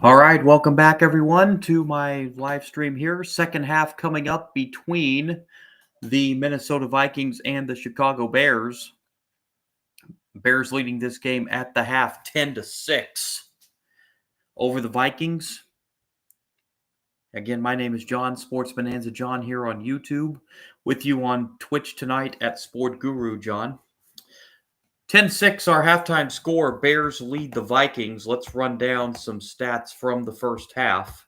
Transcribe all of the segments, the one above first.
All right, welcome back everyone to my live stream here. Second half coming up between the Minnesota Vikings and the Chicago Bears. Bears leading this game at the half 10-6 over the Vikings. Again, my name is John, Sports Bonanza John here on YouTube, with you on Twitch tonight at Sport Guru John. 10-6 our halftime score. Bears lead the Vikings. Let's run down some stats from the first half.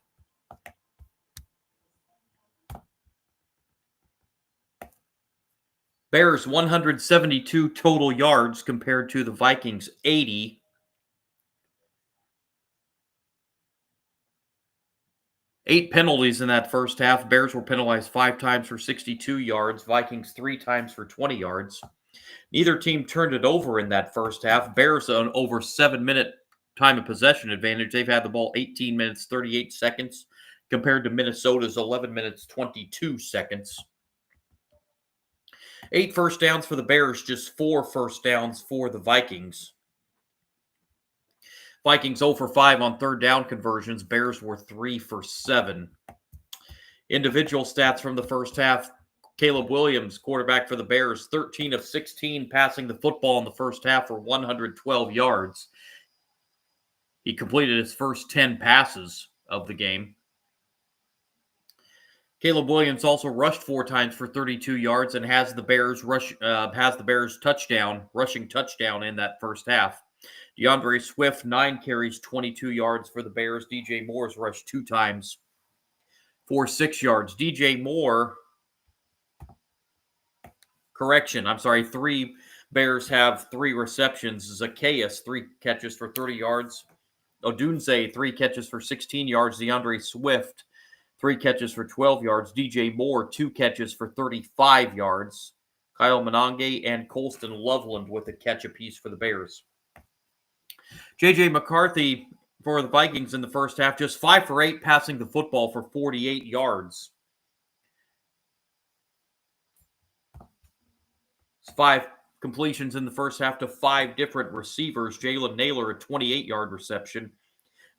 Bears 172 total yards compared to the Vikings 80. Eight penalties in that first half. Bears were penalized 5 times for 62 yards. Vikings 3 times for 20 yards. Neither team turned it over in that first half. Bears an over 7-minute time of possession advantage. They've had the ball 18 minutes, 38 seconds compared to Minnesota's 11 minutes, 22 seconds. 8 first downs for the Bears, just 4 first downs for the Vikings. Vikings 0 for 5 on third down conversions. Bears were 3 for 7. Individual stats from the first half. Caleb Williams, quarterback for the Bears, 13 of 16 passing the football in the first half for 112 yards. He completed his first 10 passes of the game. Caleb Williams also rushed 4 times for 32 yards and has the Bears rushing touchdown in that first half. DeAndre Swift 9 carries, 22 yards for the Bears. DJ Moore's rushed 2 times for 6 yards. DJ Moore, 3 Bears have 3 receptions. Zacchaeus 3 catches for 30 yards. Odunze 3 catches for 16 yards. DeAndre Swift 3 catches for 12 yards. DJ Moore, 2 catches for 35 yards. Kyle Monange and Colston Loveland with a catch apiece for the Bears. J.J. McCarthy for the Vikings in the first half, just 5 for 8 passing the football for 48 yards. 5 completions in the first half to 5 different receivers. Jalen Naylor, a 28-yard reception.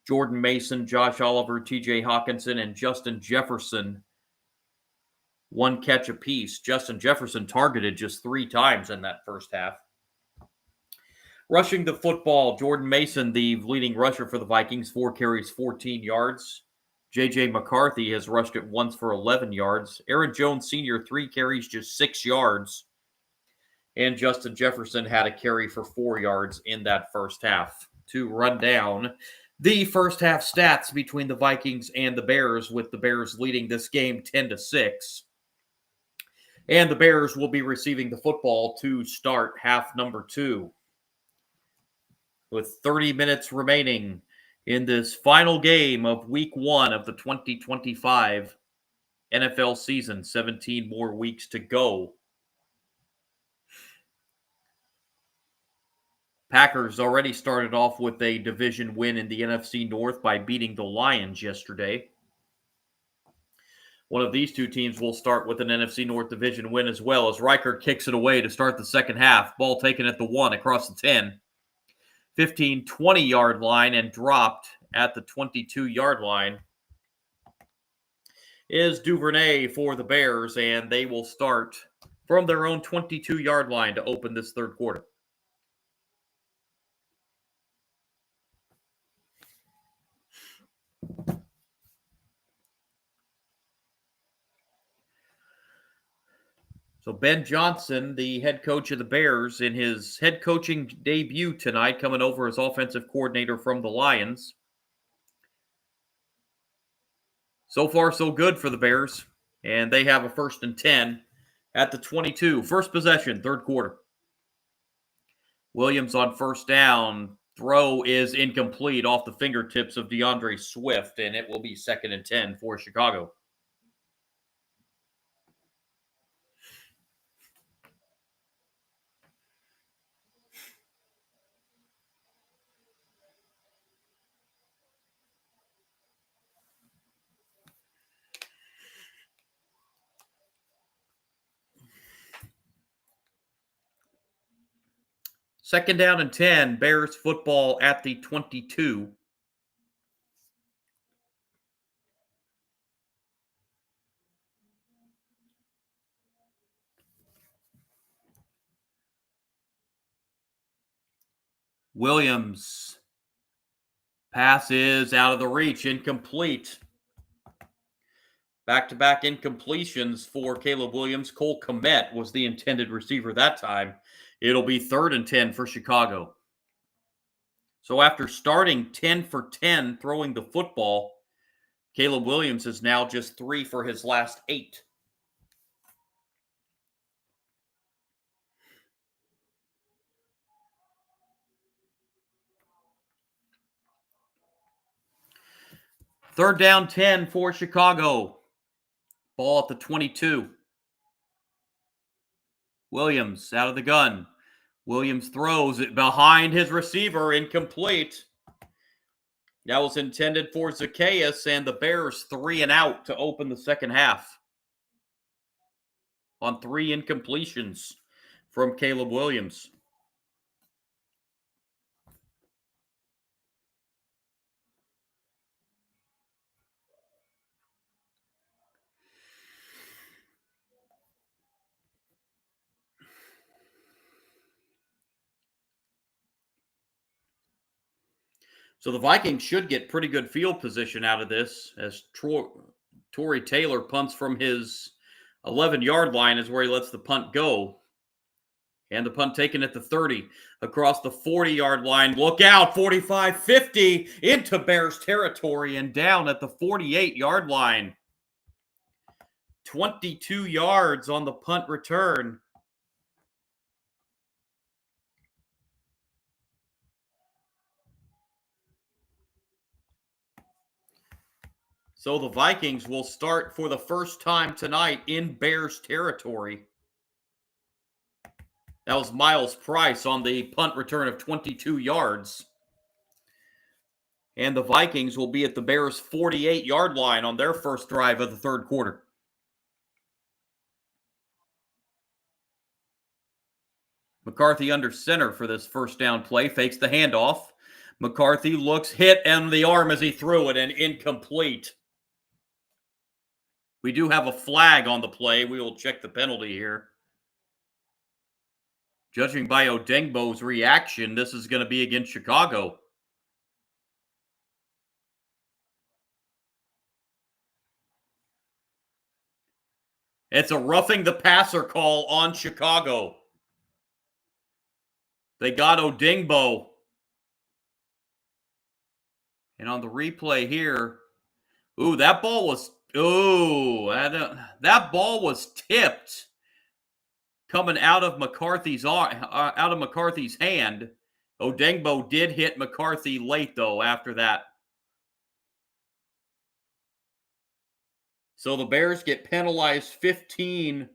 Jordan Mason, Josh Oliver, TJ Hawkinson, and Justin Jefferson, 1 catch apiece. Justin Jefferson targeted just 3 times in that first half. Rushing the football, Jordan Mason, the leading rusher for the Vikings, 4 carries, 14 yards. J.J. McCarthy has rushed it once for 11 yards. Aaron Jones Sr., 3 carries, just 6 yards. And Justin Jefferson had a carry for 4 yards in that first half. To run down the first half stats between the Vikings and the Bears, with the Bears leading this game 10-6. And the Bears will be receiving the football to start half number 2. With 30 minutes remaining in this final game of week 1 of the 2025 NFL season, 17 more weeks to go. Packers already started off with a division win in the NFC North by beating the Lions yesterday. One of these two teams will start with an NFC North division win as well, as Riker kicks it away to start the second half. Ball taken at the 1 across the 10. 15, 20-yard line and dropped at the 22-yard line is Duvernay for the Bears, and they will start from their own 22-yard line to open this third quarter. So Ben Johnson, the head coach of the Bears, in his head coaching debut tonight, coming over as offensive coordinator from the Lions. So far, so good for the Bears, and they have a 1st and 10 at the 22. First possession, third quarter. Williams on first down. Throw is incomplete off the fingertips of DeAndre Swift, and it will be 2nd and 10 for Chicago. Second down and 10, Bears football at the 22. Williams. Pass is out of the reach, incomplete. Back-to-back incompletions for Caleb Williams. Cole Kmet was the intended receiver that time. It'll be 3rd and 10 for Chicago. So after starting 10 for 10 throwing the football, Caleb Williams is now just 3 for his last 8. Third down 10 for Chicago. Ball at the 22. Williams out of the gun. Williams throws it behind his receiver, incomplete. That was intended for Zacchaeus, and the Bears 3 and out to open the second half on 3 incompletions from Caleb Williams. So the Vikings should get pretty good field position out of this as Torrey Taylor punts from his 11-yard line is where he lets the punt go. And the punt taken at the 30 across the 40-yard line. Look out, 45-50 into Bears territory and down at the 48-yard line. 22 yards on the punt return. So the Vikings will start for the first time tonight in Bears territory. That was Miles Price on the punt return of 22 yards. And the Vikings will be at the Bears' 48-yard line on their first drive of the third quarter. McCarthy under center for this first down play. Fakes the handoff. McCarthy looks hit on the arm as he threw it and incomplete. We do have a flag on the play. We will check the penalty here. Judging by Odengbo's reaction, this is going to be against Chicago. It's a roughing the passer call on Chicago. They got Odengbo. And on the replay here, that ball was tipped coming out of McCarthy's hand. Odengbo did hit McCarthy late though after that. So the Bears get penalized 15.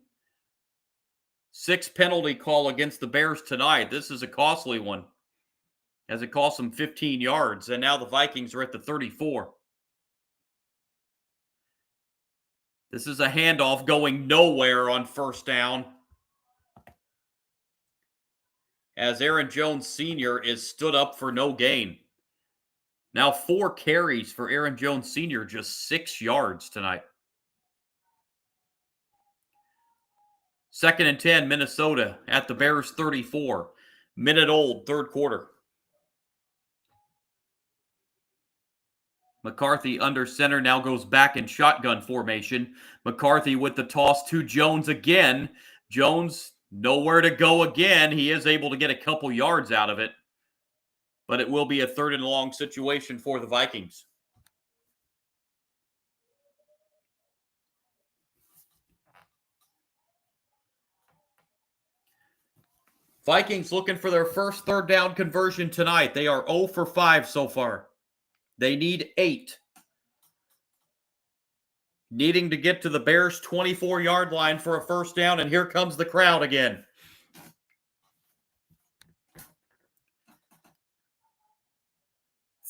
6 penalty call against the Bears tonight. This is a costly one, as it cost them 15 yards, and now the Vikings are at the 34. This is a handoff going nowhere on first down, as Aaron Jones Sr. is stood up for no gain. Now 4 carries for Aaron Jones Sr., just 6 yards tonight. 2nd and 10, Minnesota at the Bears 34. Minute old, third quarter. McCarthy under center now goes back in shotgun formation. McCarthy with the toss to Jones again. Jones nowhere to go again. He is able to get a couple yards out of it, but it will be a 3rd and long situation for the Vikings. Vikings looking for their first 3rd down conversion tonight. They are 0 for 5 so far. They need 8. Needing to get to the Bears' 24-yard line for a first down, and here comes the crowd again.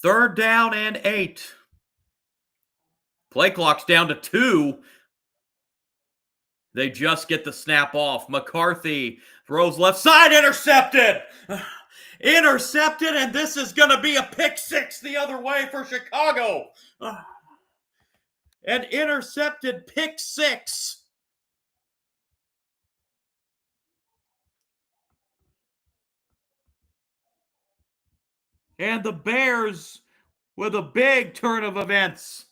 Third down and 8. Play clock's down to 2. They just get the snap off. McCarthy throws left side, intercepted! Intercepted, and this is going to be a pick 6 the other way for Chicago. An intercepted pick 6. And the Bears with a big turn of events.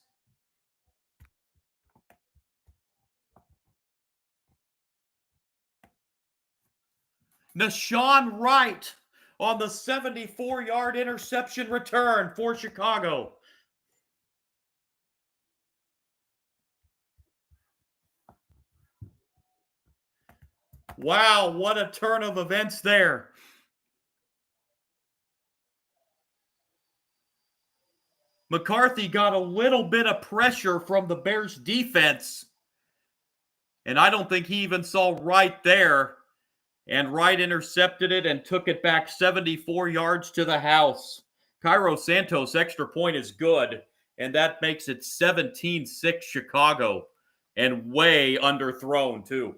Nahshon Wright on the 74-yard interception return for Chicago. Wow, what a turn of events there. McCarthy got a little bit of pressure from the Bears defense, and I don't think he even saw Wright there. And Wright intercepted it and took it back 74 yards to the house. Cairo Santos' extra point is good, and that makes it 17-6 Chicago, and way underthrown, too.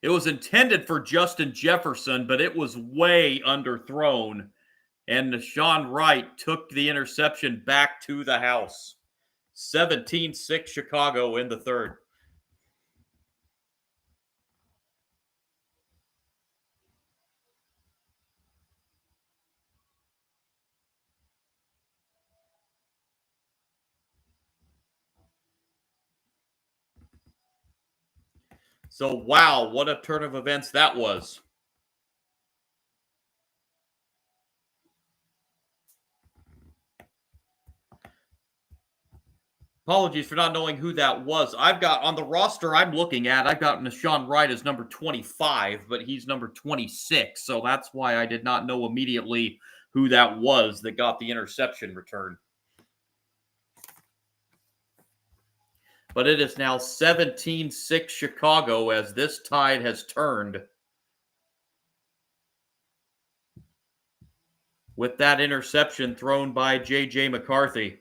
It was intended for Justin Jefferson, but it was way underthrown. And Nahshon Wright took the interception back to the house. 17-6 Chicago in the third. So, wow, what a turn of events that was. Apologies for not knowing who that was. I've got on the roster I'm looking at, I've got Nahshon Wright as number 25, but he's number 26. So that's why I did not know immediately who that was that got the interception return. But it is now 17-6 Chicago as this tide has turned. With that interception thrown by J.J. McCarthy.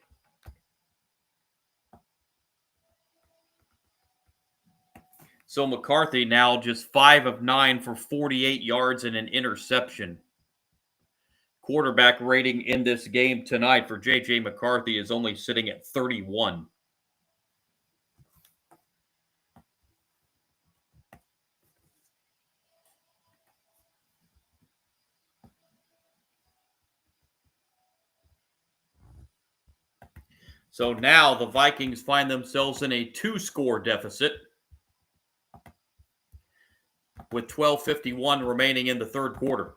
So McCarthy now just 5 of 9 for 48 yards and an interception. Quarterback rating in this game tonight for J.J. McCarthy is only sitting at 31. So now the Vikings find themselves in a 2-score deficit with 12:51 remaining in the third quarter.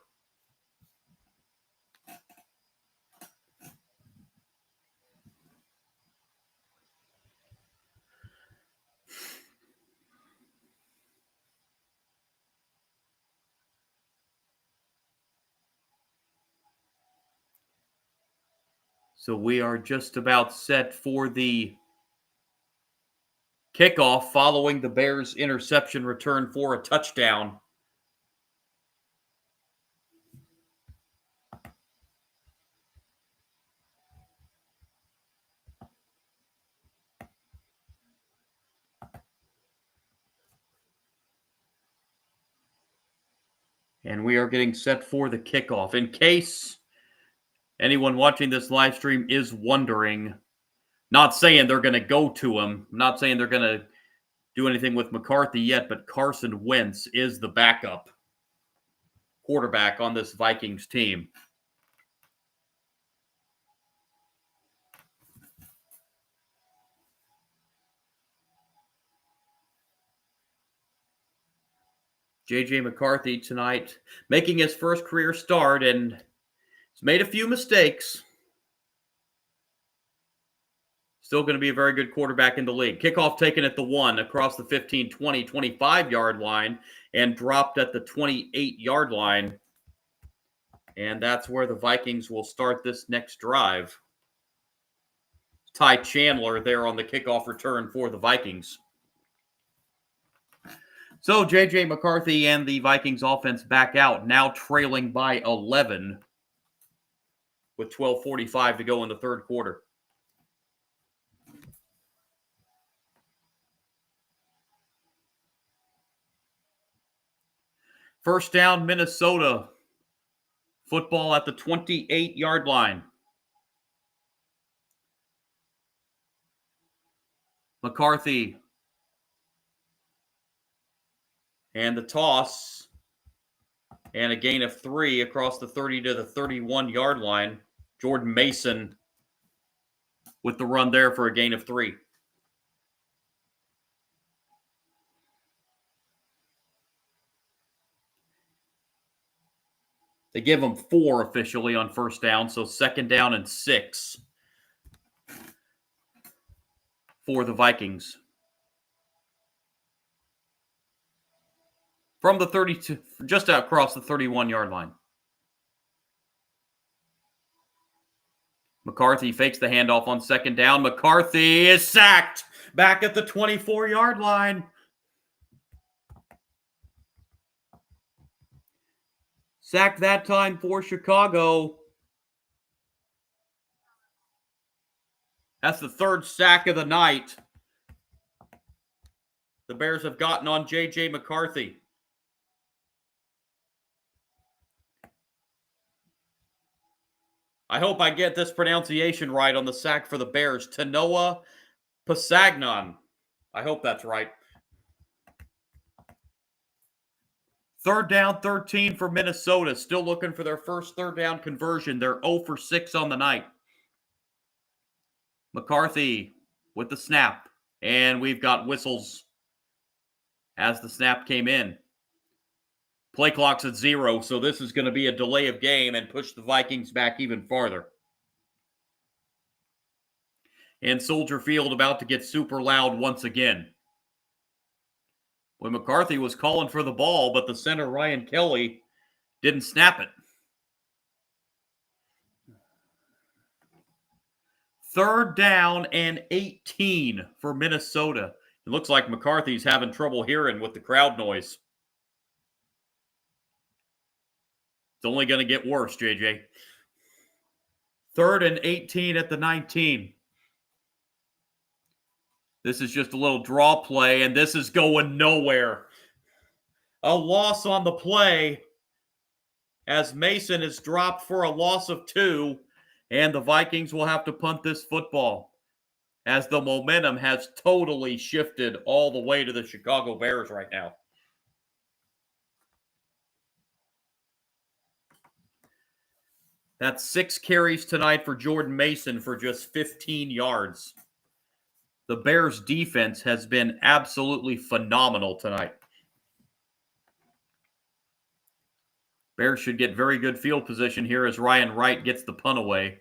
So we are just about set for the kickoff following the Bears' interception return for a touchdown. And we are getting set for the kickoff. In case anyone watching this live stream is wondering, not saying they're going to go to him, not saying they're going to do anything with McCarthy yet, but Carson Wentz is the backup quarterback on this Vikings team. J.J. McCarthy tonight making his first career start, and he's made a few mistakes. Still going to be a very good quarterback in the league. Kickoff taken at the 1 across the 15, 20, 25-yard line and dropped at the 28-yard line. And that's where the Vikings will start this next drive. Ty Chandler there on the kickoff return for the Vikings. So J.J. McCarthy and the Vikings offense back out, now trailing by 11 with 12:45 to go in the third quarter. First down, Minnesota. Football at the 28-yard line. McCarthy. And the toss. And a gain of 3 across the 30 to the 31-yard line. Jordan Mason with the run there for a gain of 3. They give them 4 officially on first down, so 2nd down and 6 for the Vikings. From the 32, just out across the 31-yard line. McCarthy fakes the handoff on 2nd down. McCarthy is sacked back at the 24-yard line. Sacked that time for Chicago. That's the 3rd sack of the night the Bears have gotten on J.J. McCarthy. I hope I get this pronunciation right on the sack for the Bears. Tanoa Pasagnon. I hope that's right. 3rd down, 13 for Minnesota. Still looking for their first 3rd down conversion. They're 0 for 6 on the night. McCarthy with the snap. And we've got whistles as the snap came in. Play clock's at 0, so this is going to be a delay of game and push the Vikings back even farther. And Soldier Field about to get super loud once again. When McCarthy was calling for the ball, but the center, Ryan Kelly, didn't snap it. 3rd down and 18 for Minnesota. It looks like McCarthy's having trouble hearing with the crowd noise. It's only going to get worse, JJ. 3rd and 18 at the 19. This is just a little draw play, and this is going nowhere. A loss on the play as Mason is dropped for a loss of 2, and the Vikings will have to punt this football as the momentum has totally shifted all the way to the Chicago Bears right now. That's 6 carries tonight for Jordan Mason for just 15 yards. The Bears' defense has been absolutely phenomenal tonight. Bears should get very good field position here as Ryan Wright gets the punt away.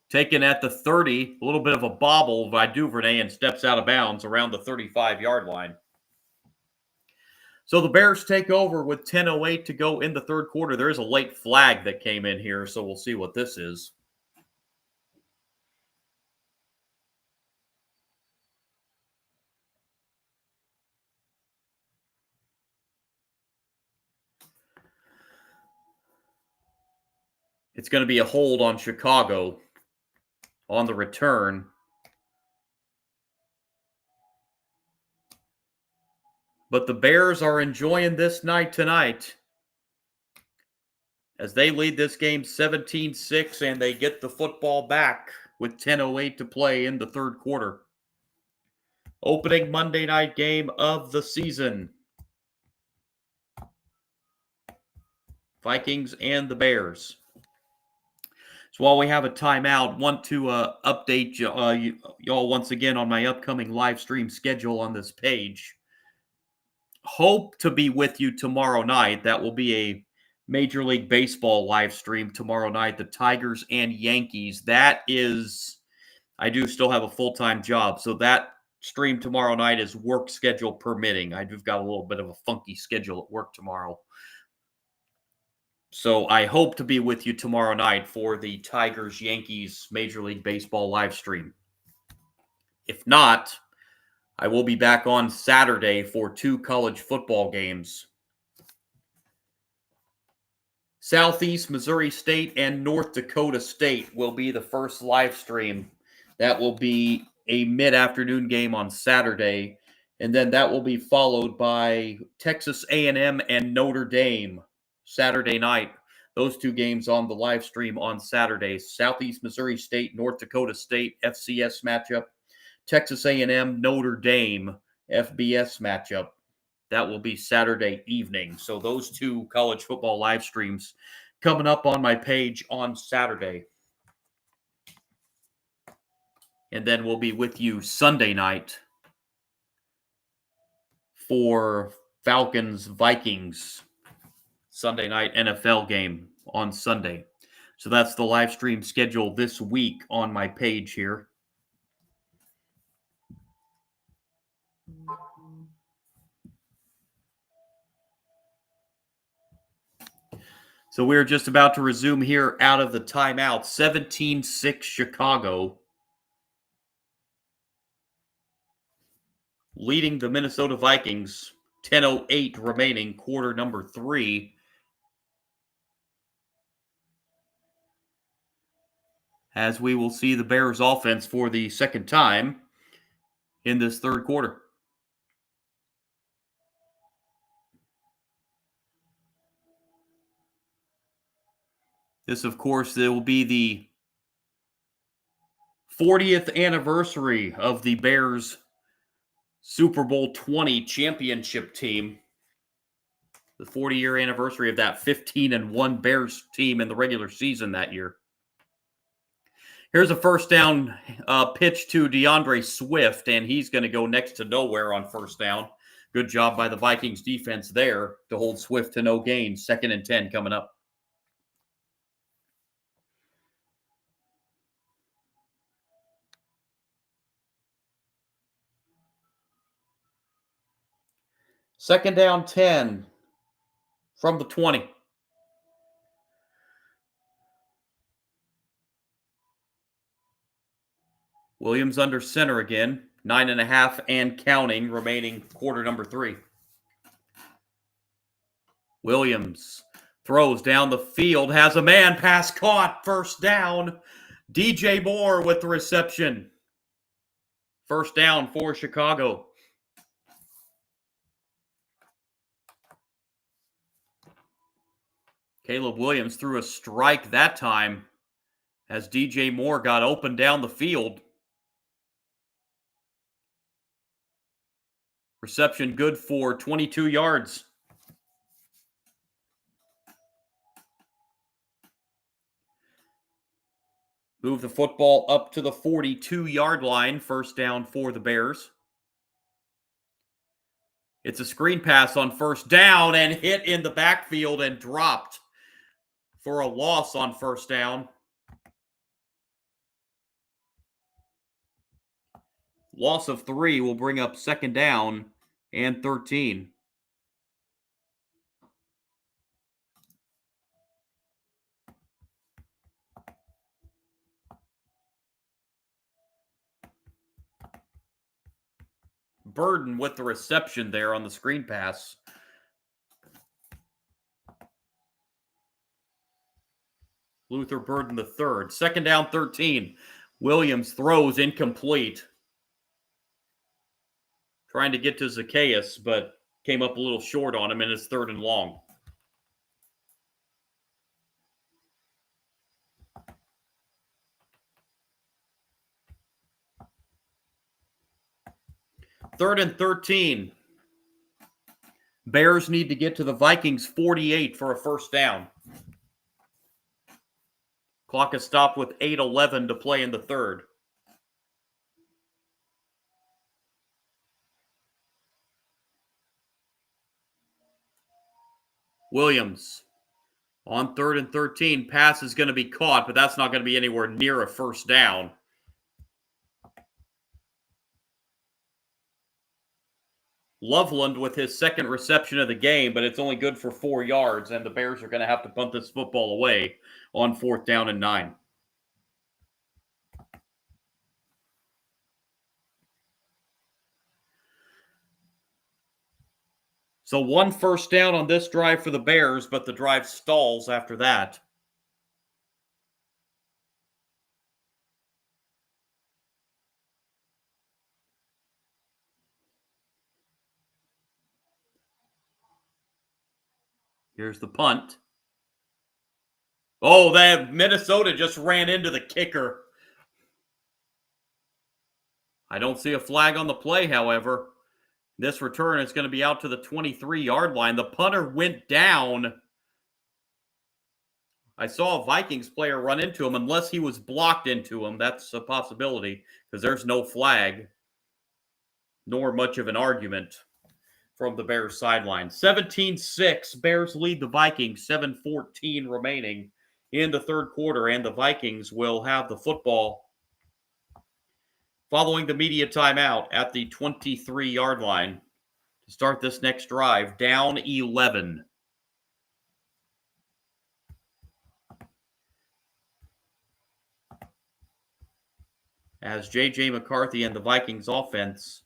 Taken at the 30, a little bit of a bobble by Duvernay and steps out of bounds around the 35-yard line. So the Bears take over with 10:08 to go in the 3rd quarter. There is a late flag that came in here, so we'll see what this is. It's going to be a hold on Chicago on the return. But the Bears are enjoying this night tonight as they lead this game 17-6 and they get the football back with 10:08 to play in the 3rd quarter. Opening Monday night game of the season. Vikings and the Bears. So while we have a timeout, want to update y'all once again on my upcoming live stream schedule on this page. Hope to be with you tomorrow night. That will be a Major League Baseball live stream tomorrow night. The Tigers and Yankees. That is, I do still have a full-time job, so that stream tomorrow night is work schedule permitting. I've got a little bit of a funky schedule at work tomorrow. So I hope to be with you tomorrow night for the Tigers-Yankees Major League Baseball live stream. If not, I will be back on Saturday for 2 college football games. Southeast Missouri State and North Dakota State will be the first live stream. That will be a mid-afternoon game on Saturday, and then that will be followed by Texas A&M and Notre Dame Saturday night. Those 2 games on the live stream on Saturday. Southeast Missouri State, North Dakota State, FCS matchup. Texas A&M, Notre Dame, FBS matchup. That will be Saturday evening. So those two college football live streams coming up on my page on Saturday. And then we'll be with you Sunday night for Falcons Vikings Sunday night NFL game on Sunday. So that's the live stream schedule this week on my page here. So we're just about to resume here out of the timeout. 17-6 Chicago. Leading the Minnesota Vikings. 10:08 remaining, quarter number 3. As we will see the Bears offense for the second time in this third quarter. This, of course, will be the 40th anniversary of the Bears' Super Bowl 20 championship team. The 40-year anniversary of that 15-1 Bears team in the regular season that year. Here's a first down pitch to DeAndre Swift, and he's going to go next to nowhere on first down. Good job by the Vikings defense there to hold Swift to no gain. 2nd and 10 coming up. Second down 10 from the 20. Williams under center again. 9.5 and counting, remaining quarter number 3. Williams throws down the field, has a man, pass caught, first down. DJ Moore with the reception. First down for Chicago. Caleb Williams threw a strike that time as DJ Moore got open down the field. Reception good for 22 yards. Move the football up to the 42-yard line. First down for the Bears. It's a screen pass on first down and hit in the backfield and dropped for a loss on first down. Loss of 3 will bring up second down and 13. Burden with the reception there on the screen pass. Luther Burden the third. Second down 13. Williams throws incomplete. Trying to get to Zacchaeus, but came up a little short on him, and it's 3rd and long. Third and 13. Bears need to get to the Vikings 48 for a first down. Clock is stopped with 8:11 to play in the third. Williams on 3rd and 13. Pass is going to be caught, but that's not going to be anywhere near a first down. Loveland with his second reception of the game, but it's only good for 4 yards, and the Bears are going to have to punt this football away on 4th down and 9. So 1 first down on this drive for the Bears, but the drive stalls after that. Here's the punt. Oh, that Minnesota just ran into the kicker. I don't see a flag on the play, however. This return is going to be out to the 23-yard line. The punter went down. I saw a Vikings player run into him, unless he was blocked into him. That's a possibility because there's no flag, nor much of an argument from the Bears sideline. 17-6, Bears lead the Vikings, 7:14 remaining in the third quarter, and the Vikings will have the football following the media timeout at the 23-yard line to start this next drive, down 11. As J.J. McCarthy and the Vikings offense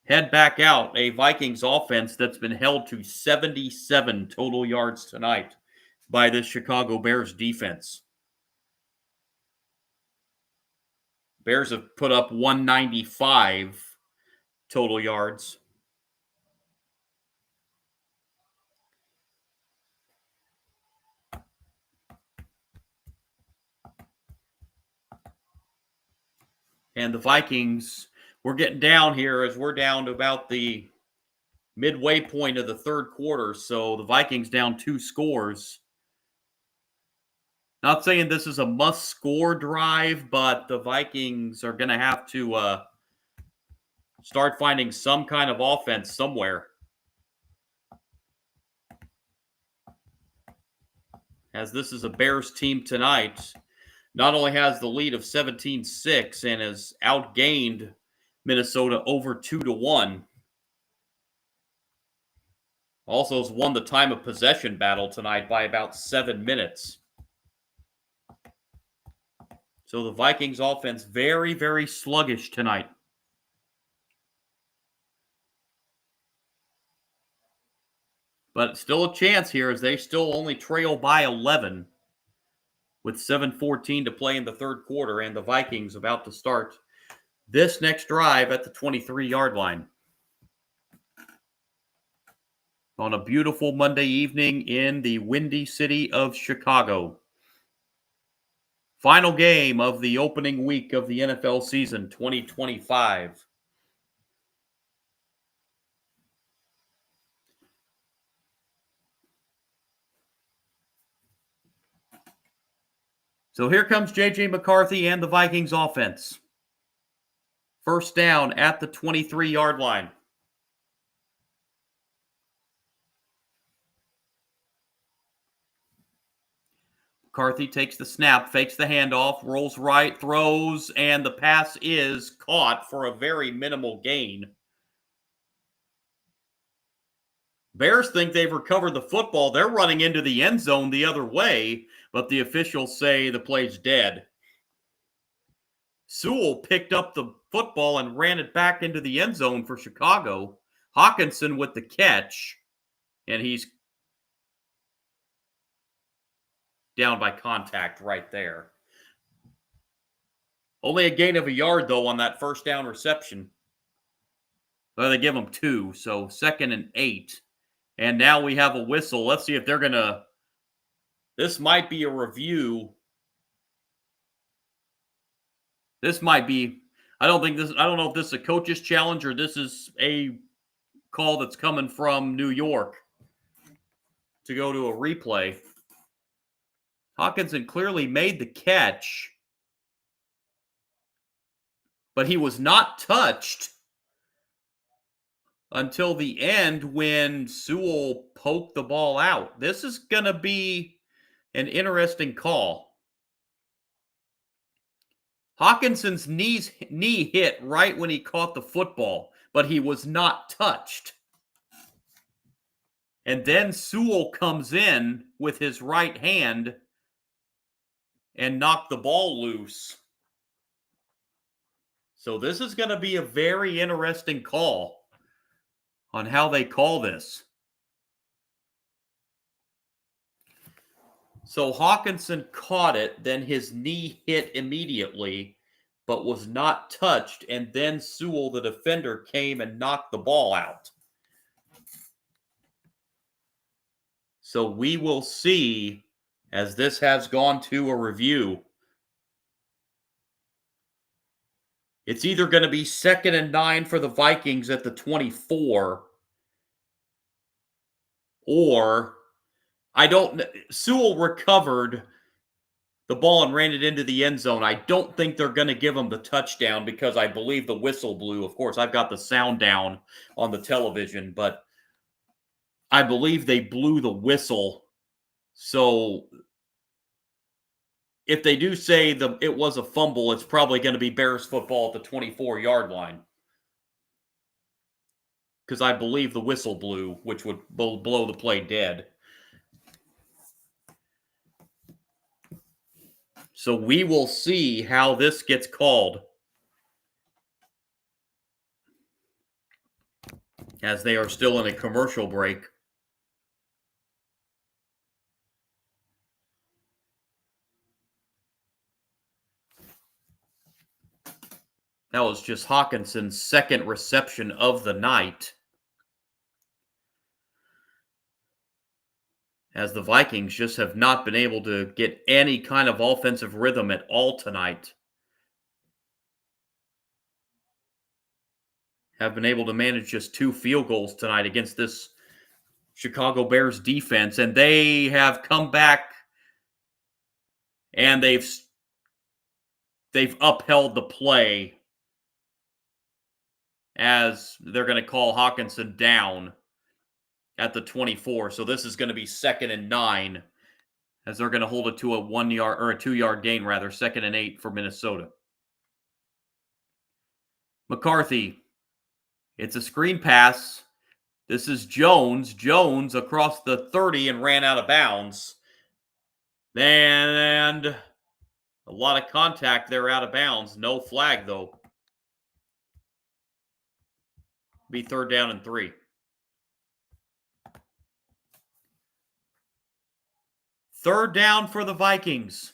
head back out, a Vikings offense that's been held to 77 total yards tonight by the Chicago Bears defense. Bears have put up 195 total yards. And the Vikings, we're getting down here as we're down to about the midway point of the third quarter. So the Vikings down 2 scores. Not saying this is a must-score drive, but the Vikings are going to have to start finding some kind of offense somewhere. As this is a Bears team tonight, not only has the lead of 17-6 and has outgained Minnesota over 2-1, also has won the time of possession battle tonight by about 7 minutes. So the Vikings offense very, very sluggish tonight. But still a chance here as they still only trail by 11 with 7:14 to play in the third quarter, and the Vikings about to start this next drive at the 23-yard line. On a beautiful Monday evening in the windy city of Chicago. Final game of the opening week of the NFL season 2025. So here comes J.J. McCarthy and the Vikings offense. First down at the 23-yard line. McCarthy takes the snap, fakes the handoff, rolls right, throws, and the pass is caught for a very minimal gain. Bears think they've recovered the football. They're running into the end zone the other way, but the officials say the play's dead. Sewell picked up the football and ran it back into the end zone for Chicago. Hawkinson with the catch, and he's down by contact right there. Only a gain of a yard, though, on that first down reception. Well, they give him 2, so 2nd and 8. And now we have a whistle. Let's see if they're going to... This might be a review. This might be... I don't know if this is a coach's challenge or this is a call that's coming from New York to go to a replay. Hawkinson clearly made the catch, but he was not touched until the end when Sewell poked the ball out. This is going to be an interesting call. Hawkinson's knee hit right when he caught the football, but he was not touched. And then Sewell comes in with his right hand and knocked the ball loose. So this is going to be a very interesting call on how they call this. So Hawkinson caught it, then his knee hit immediately, but was not touched, and then Sewell, the defender, came and knocked the ball out. So we will see as this has gone to a review It's either going to be 2nd and 9 for the Vikings at the 24, or Sewell recovered the ball and ran it into the end zone. I don't think they're going to give him the touchdown because I believe the whistle blew. Of course, I've got the sound down on the television, but I believe they blew the whistle. So if they do say it was a fumble, it's probably going to be Bears football at the 24-yard line. Because I believe the whistle blew, which would blow the play dead. So we will see how this gets called, as they are still in a commercial break. That was just Hawkinson's second reception of the night, as the Vikings just have not been able to get any kind of offensive rhythm at all tonight. Have been able to manage just 2 field goals tonight against this Chicago Bears defense, and they have come back and they've upheld the play, as they're going to call Hawkinson down at the 24. So this is going to be 2nd and 9, as they're going to hold it to a 1-yard or a 2-yard gain, rather, 2nd and 8 for Minnesota. McCarthy, it's a screen pass. This is Jones. Jones across the 30 and ran out of bounds. And a lot of contact there out of bounds. No flag, though. Be 3rd down and 3. 3rd down for the Vikings.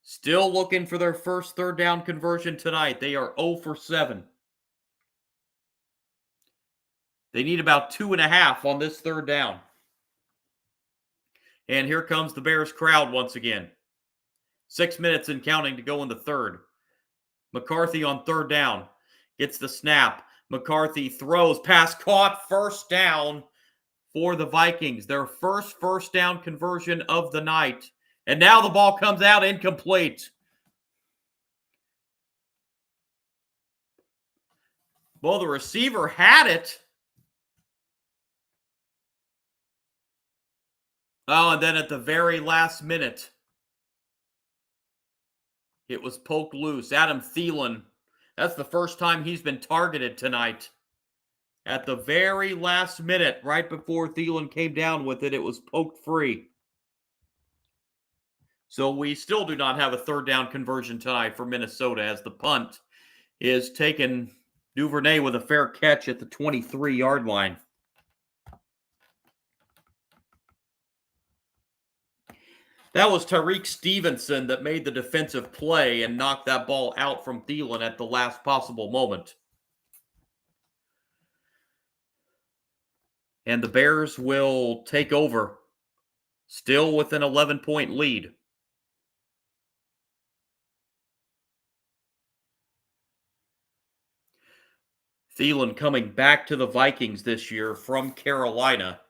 Still looking for their first 3rd down conversion tonight. They are 0 for 7. They need about 2.5 on this 3rd down. And here comes the Bears crowd once again. 6 minutes and counting to go in the 3rd. McCarthy on 3rd down. Gets the snap. McCarthy throws. Pass caught. 1st down for the Vikings. Their first 1st down conversion of the night. And now the ball comes out incomplete. Well, the receiver had it. Oh, and then at the very last minute, it was poked loose. Adam Thielen, that's the first time he's been targeted tonight. At the very last minute, right before Thielen came down with it, it was poked free. So we still do not have a 3rd down conversion tonight for Minnesota, as the punt is taken. Duvernay with a fair catch at the 23-yard line. That was Tariq Stevenson that made the defensive play and knocked that ball out from Thielen at the last possible moment. And the Bears will take over, still with an 11-point lead. Thielen coming back to the Vikings this year from Carolina,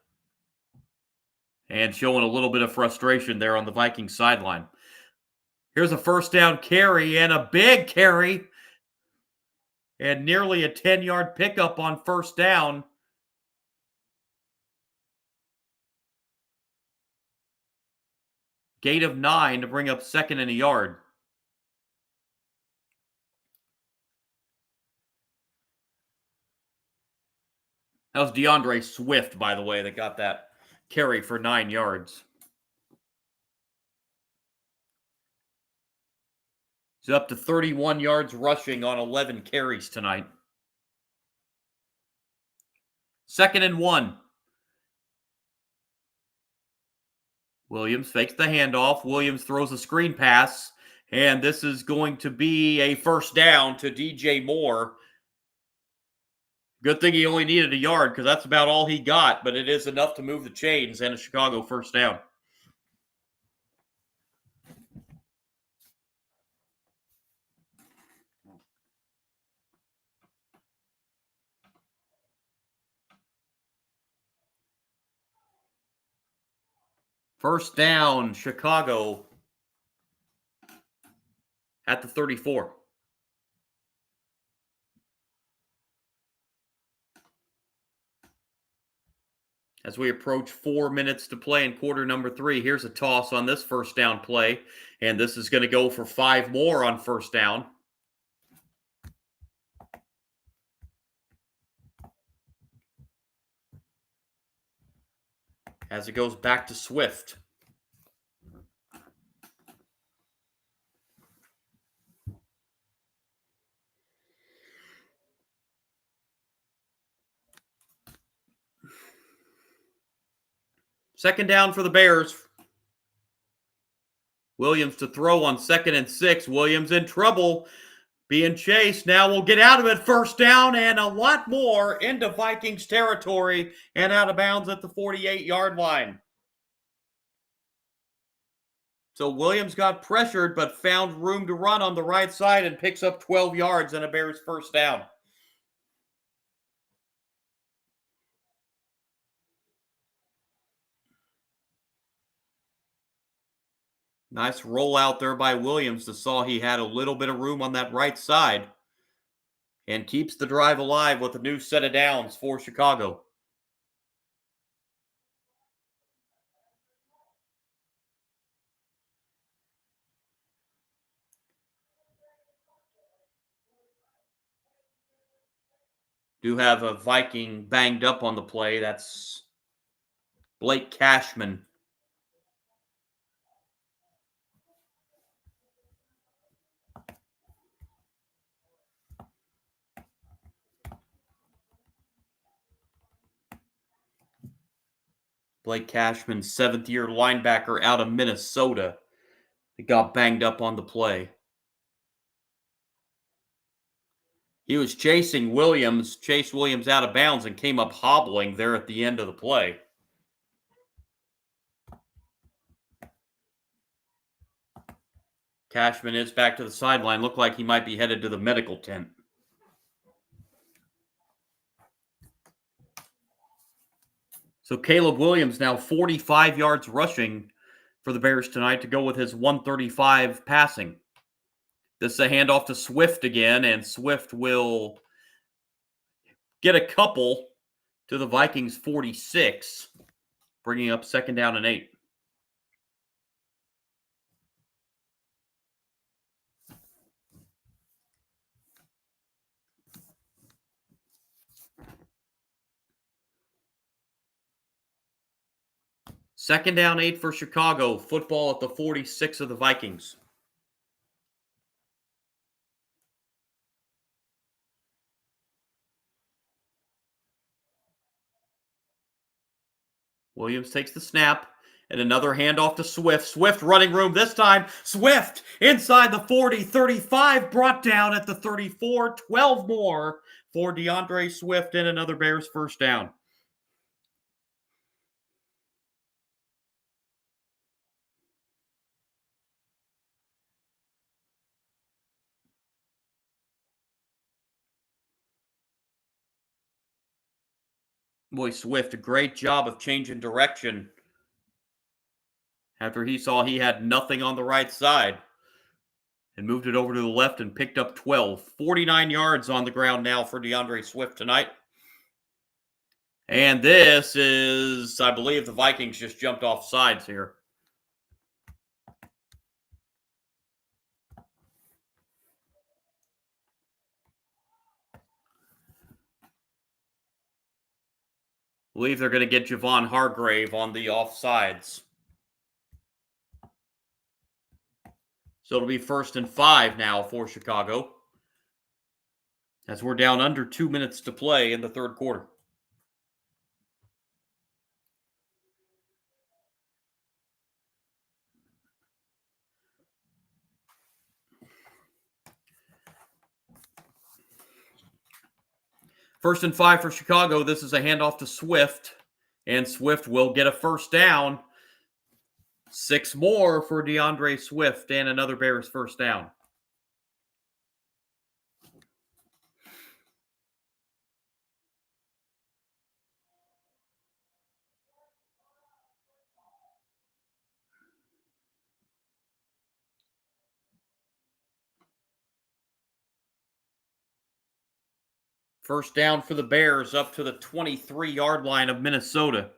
and showing a little bit of frustration there on the Vikings sideline. Here's a 1st down carry, and a big carry, and nearly a 10-yard pickup on 1st down. Gate of 9 to bring up 2nd and a yard. That was DeAndre Swift, by the way, that got that carry for 9 yards. He's up to 31 yards rushing on 11 carries tonight. 2nd and 1. Williams fakes the handoff. Williams throws a screen pass, and this is going to be a 1st down to DJ Moore. Good thing he only needed a yard, because that's about all he got, but it is enough to move the chains, and a Chicago 1st down. First down, Chicago at the 34. As we approach 4 minutes to play in quarter number 3, here's a toss on this first down play, and this is going to go for 5 more on first down. As it goes back to Swift. Second down for the Bears. Williams to throw on 2nd and 6. Williams in trouble, being chased. Now we'll get out of it. First down and a lot more into Vikings territory and out of bounds at the 48-yard line. So Williams got pressured but found room to run on the right side and picks up 12 yards and a Bears first down. Nice roll out there by Williams to saw he had a little bit of room on that right side and keeps the drive alive with a new set of downs for Chicago. Do have a Viking banged up on the play. That's Blake Cashman. Blake Cashman, 7th-year linebacker out of Minnesota. He got banged up on the play. He was chasing Williams, chased Williams out of bounds, and came up hobbling there at the end of the play. Cashman is back to the sideline. Looked like he might be headed to the medical tent. So Caleb Williams now 45 yards rushing for the Bears tonight to go with his 135 passing. This is a handoff to Swift again, and Swift will get a couple to the Vikings 46, bringing up 2nd down and 8. Second down 8 for Chicago. Football at the 46 of the Vikings. Williams takes the snap, and another handoff to Swift. Swift running room this time. Swift inside the 40, 35, brought down at the 34. 12 more for DeAndre Swift and another Bears first down. Boy, Swift, a great job of changing direction after he saw he had nothing on the right side and moved it over to the left and picked up 12. 49 yards on the ground now for DeAndre Swift tonight. And this is, I believe the Vikings just jumped off sides here. I believe they're going to get Javon Hargrave on the offsides. So it'll be 1st and 5 now for Chicago, as we're down under 2 minutes to play in the third quarter. First and 5 for Chicago. This is a handoff to Swift, and Swift will get a first down. 6 more for DeAndre Swift and another Bears first down. First down for the Bears up to the 23-yard line of Minnesota.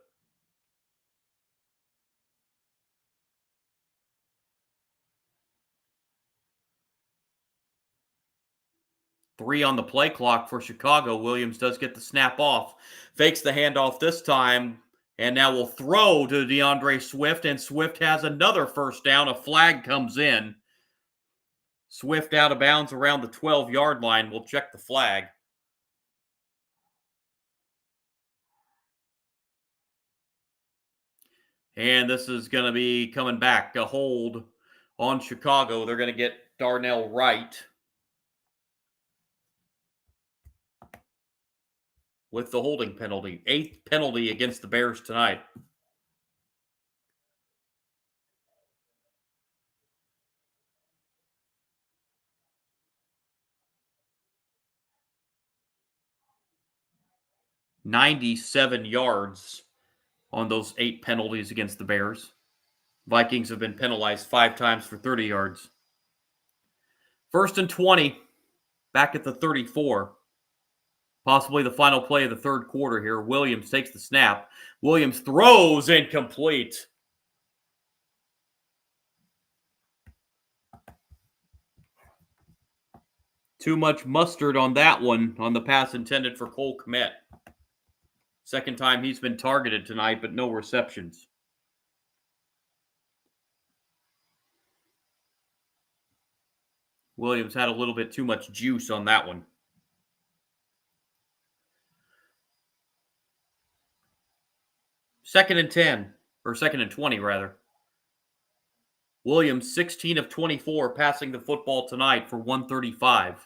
Three on the play clock for Chicago. Williams does get the snap off. Fakes the handoff this time. And now will throw to DeAndre Swift. And Swift has another first down. A flag comes in. Swift out of bounds around the 12-yard line. We'll check the flag. And this is going to be coming back. A hold on Chicago. They're going to get Darnell Wright with the holding penalty. 8th penalty against the Bears tonight. "97 yards on those 8 penalties against the Bears. Vikings have been penalized 5 times for 30 yards. First and 20, back at the 34. Possibly the final play of the third quarter here. Williams takes the snap. Williams throws incomplete. Too much mustard on that one on the pass intended for Cole Kmet. Second time he's been targeted tonight, but no receptions. Williams had a little bit too much juice on that one. Second and 10, or second and 20, rather. Williams, 16 of 24, passing the football tonight for 135.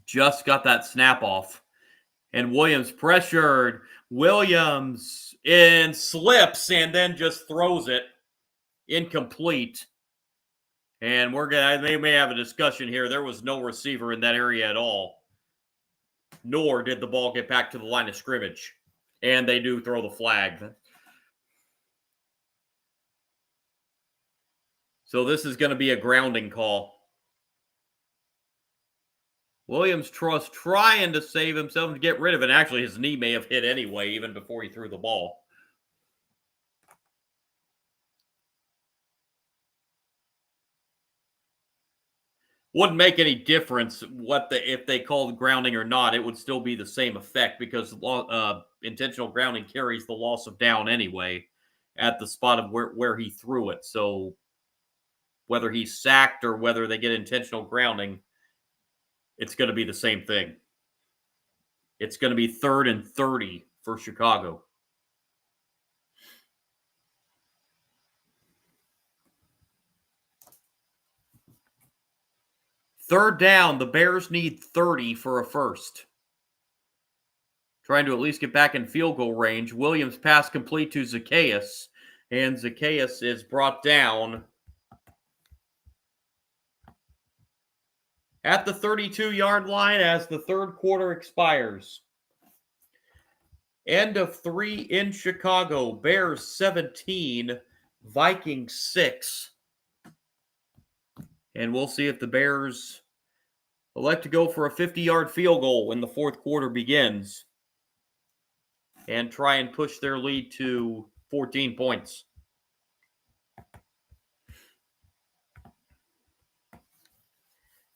Just got that snap off. And Williams pressured. Williams in slips and then just throws it. Incomplete. And they may have a discussion here. There was no receiver in that area at all. Nor did the ball get back to the line of scrimmage. And they do throw the flag. So this is going to be a grounding call. Williams trying to save himself and get rid of it. Actually, his knee may have hit anyway, even before he threw the ball. Wouldn't make any difference if they called grounding or not. It would still be the same effect because intentional grounding carries the loss of down anyway at the spot of where he threw it. So whether he's sacked or whether they get intentional grounding, it's going to be the same thing. It's going to be 3rd and 30 for Chicago. Third down, the Bears need 30 for a first. Trying to at least get back in field goal range. Williams pass complete to Zacchaeus, and Zacchaeus is brought down at the 32-yard line as the third quarter expires. End of 3 in Chicago. Bears 17, Vikings 6. And we'll see if the Bears elect to go for a 50-yard field goal when the fourth quarter begins and try and push their lead to 14 points.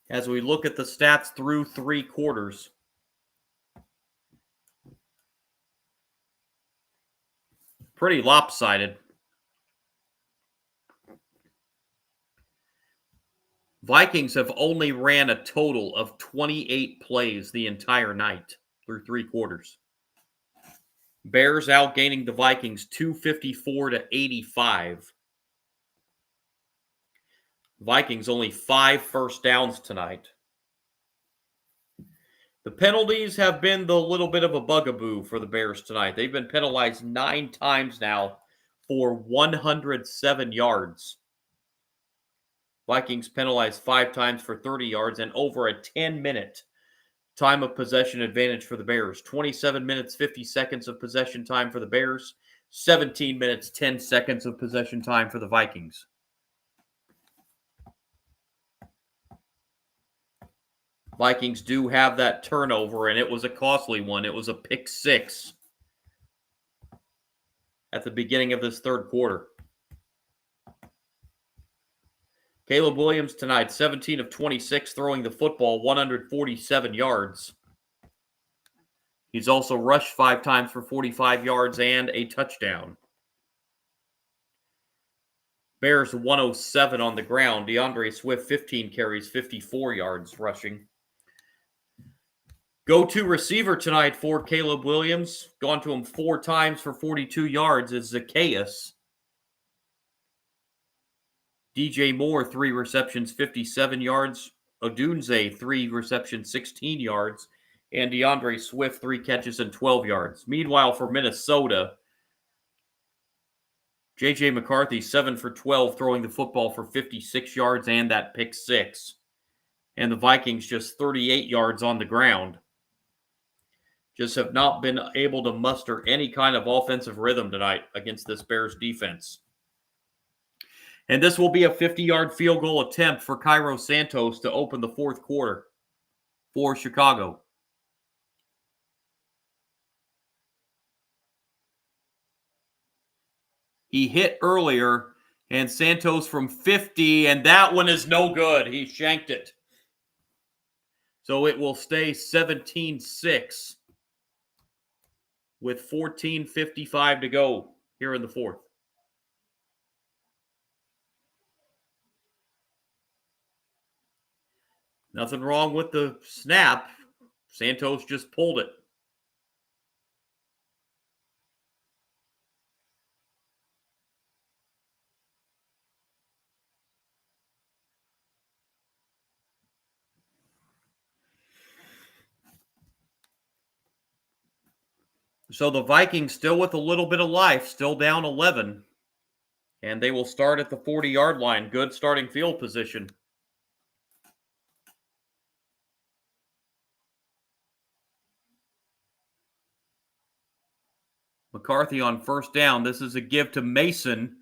As we look at the stats through 3 quarters. Pretty lopsided. Vikings have only ran a total of 28 plays the entire night through 3 quarters. Bears outgaining the Vikings 254-85. Vikings only 5 first downs tonight. The penalties have been the little bit of a bugaboo for the Bears tonight. They've been penalized 9 times now for 107 yards. Vikings penalized 5 times for 30 yards and over a 10-minute time of possession advantage for the Bears. 27 minutes, 50 seconds of possession time for the Bears. 17 minutes, 10 seconds of possession time for the Vikings. Vikings do have that turnover, and it was a costly one. It was a pick six at the beginning of this third quarter. Caleb Williams tonight, 17 of 26, throwing the football, 147 yards. He's also rushed 5 times for 45 yards and a touchdown. Bears 107 on the ground. DeAndre Swift, 15 carries, 54 yards rushing. Go-to receiver tonight for Caleb Williams, gone to him 4 times for 42 yards, is Zacchaeus. DJ Moore, 3 receptions, 57 yards. Odunze, 3 receptions, 16 yards. And DeAndre Swift, 3 catches and 12 yards. Meanwhile, for Minnesota, J.J. McCarthy, 7 for 12, throwing the football for 56 yards and that pick six. And the Vikings just 38 yards on the ground. Just have not been able to muster any kind of offensive rhythm tonight against this Bears defense. And this will be a 50-yard field goal attempt for Cairo Santos to open the fourth quarter for Chicago. He hit earlier, and Santos from 50, and that one is no good. He shanked it. So it will stay 17-6 with 14:55 to go here in the fourth. Nothing wrong with the snap. Santos just pulled it. So the Vikings still with a little bit of life, still down 11. And they will start at the 40-yard line. Good starting field position. McCarthy on first down. This is a give to Mason.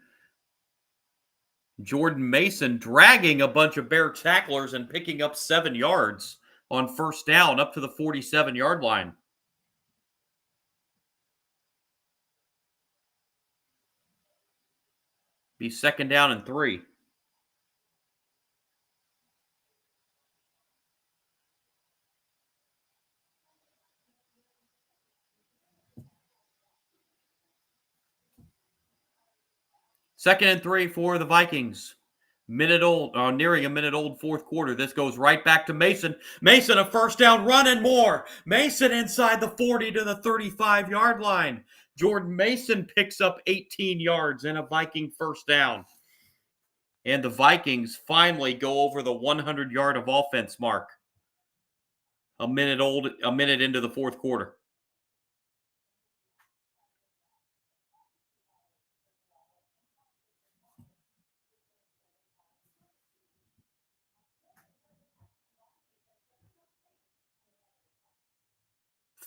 Jordan Mason dragging a bunch of Bear tacklers and picking up 7 yards on first down up to the 47-yard line. Be second down and 3. Second and 3 for the Vikings. Nearing a minute old fourth quarter. This goes right back to Mason. Mason, a first down run and more. Mason inside the 40 to the 35-yard line. Jordan Mason picks up 18 yards and a Viking first down. And the Vikings finally go over the 100-yard of offense mark. A minute into the fourth quarter.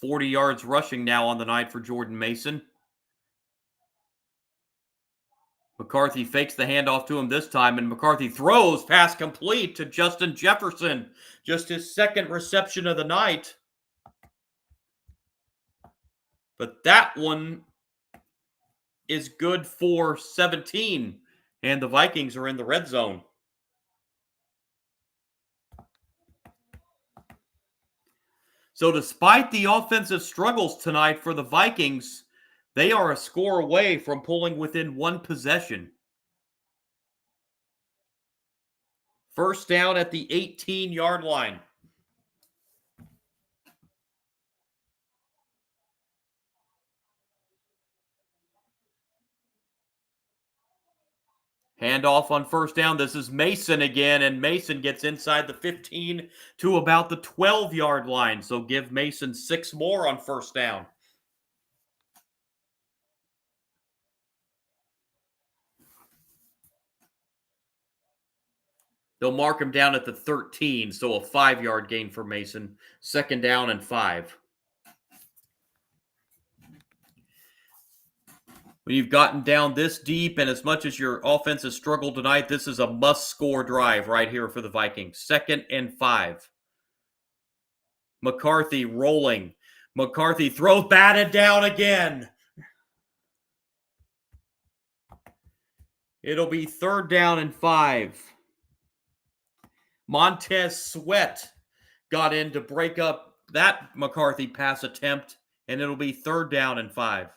$40 yards rushing now on the night for Jordan Mason. McCarthy fakes the handoff to him this time, and McCarthy throws, pass complete to Justin Jefferson. Just his second reception of the night. But that one is good for 17, and the Vikings are in the red zone. So despite the offensive struggles tonight for the Vikings, they are a score away from pulling within one possession. First down at the 18-yard line. Handoff on first down. This is Mason again, and Mason gets inside the 15 to about the 12-yard line. So give Mason 6 more on first down. They'll mark him down at the 13, so a 5-yard gain for Mason. Second down and 5. When you've gotten down this deep, and as much as your offense has struggled tonight, this is a must-score drive right here for the Vikings. Second and 5. McCarthy rolling. McCarthy throws batted down again. It'll be 3rd down and 5. Montez Sweat got in to break up that McCarthy pass attempt, and it'll be 3rd down and 5.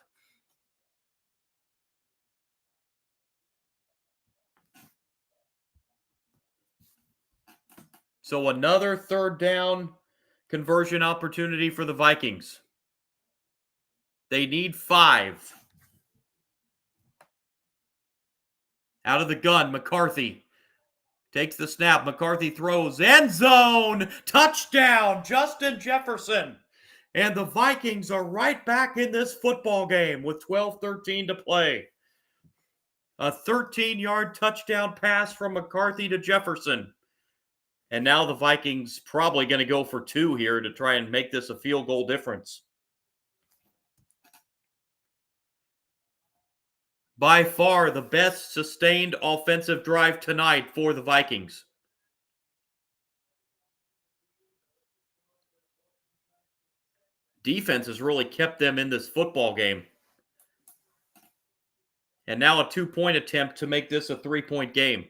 So another 3rd down conversion opportunity for the Vikings. They need 5. Out of the gun, McCarthy takes the snap. McCarthy throws. End zone! Touchdown! Justin Jefferson. And the Vikings are right back in this football game with 12:13 to play. A 13-yard touchdown pass from McCarthy to Jefferson. And now the Vikings probably going to go for 2 here to try and make this a field goal difference. By far the best sustained offensive drive tonight for the Vikings. Defense has really kept them in this football game. And now a 2-point attempt to make this a 3-point game.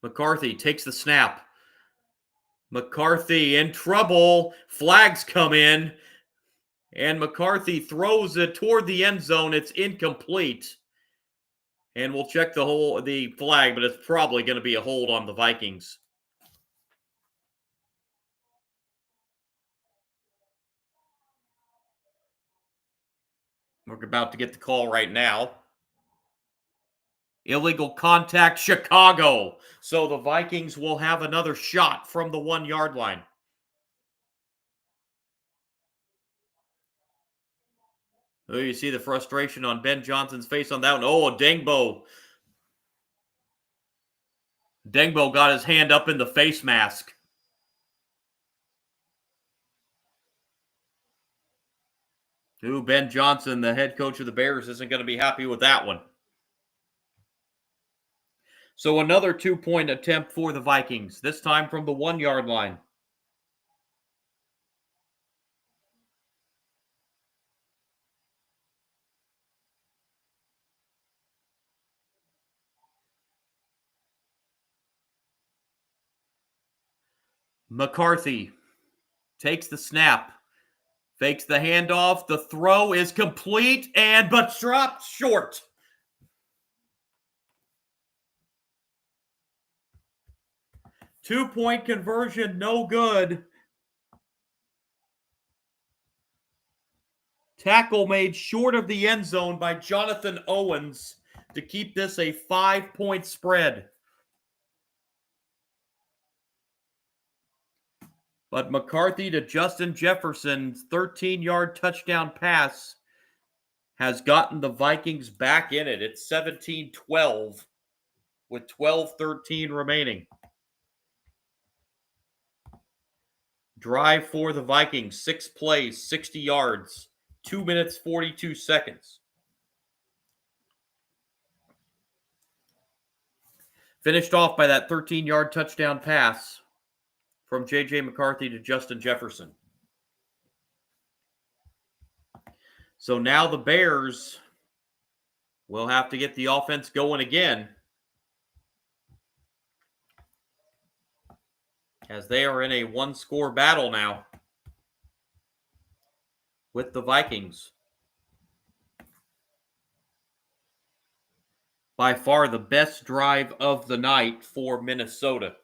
McCarthy takes the snap. McCarthy in trouble. Flags come in. And McCarthy throws it toward the end zone. It's incomplete. And we'll check the flag, but it's probably going to be a hold on the Vikings. We're about to get the call right now. Illegal contact, Chicago. So the Vikings will have another shot from the 1-yard line. Oh, you see the frustration on Ben Johnson's face on that one. Oh, Dengbo. Dengbo got his hand up in the face mask. Ooh, Ben Johnson, the head coach of the Bears, isn't going to be happy with that one. So another 2-point attempt for the Vikings, this time from the 1-yard line. McCarthy takes the snap, fakes the handoff. The throw is complete but dropped short. Two-point conversion, no good. Tackle made short of the end zone by Jonathan Owens to keep this a 5-point spread. But McCarthy to Justin Jefferson's 13-yard touchdown pass has gotten the Vikings back in it. It's 17-12 with 12:13 remaining. Drive for the Vikings, 6 plays, 60 yards, 2 minutes, 42 seconds. Finished off by that 13-yard touchdown pass from J.J. McCarthy to Justin Jefferson. So now the Bears will have to get the offense going again, as they are in a 1-score battle now with the Vikings. By far the best drive of the night for Minnesota.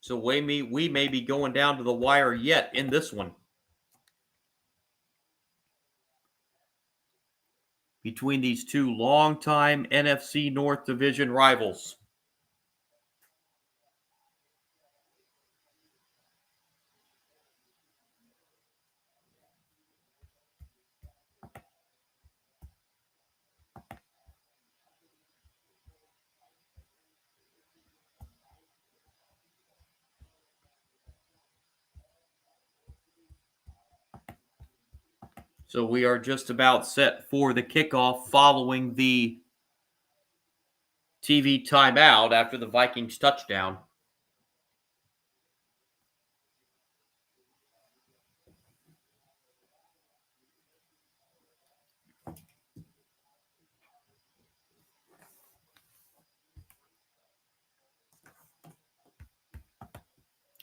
So we may be going down to the wire yet in this one. Between these two longtime NFC North Division rivals. So we are just about set for the kickoff following the TV timeout after the Vikings touchdown.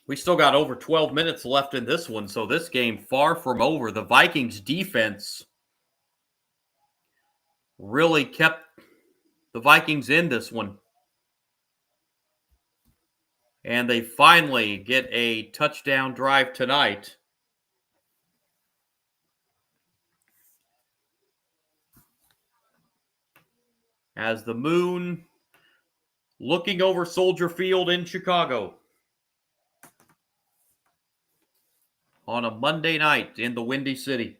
We still got over 12 minutes left in this one, so this game far from over. The Vikings defense really kept the Vikings in this one. And they finally get a touchdown drive tonight. As the moon looking over Soldier Field in Chicago on a Monday night in the Windy City.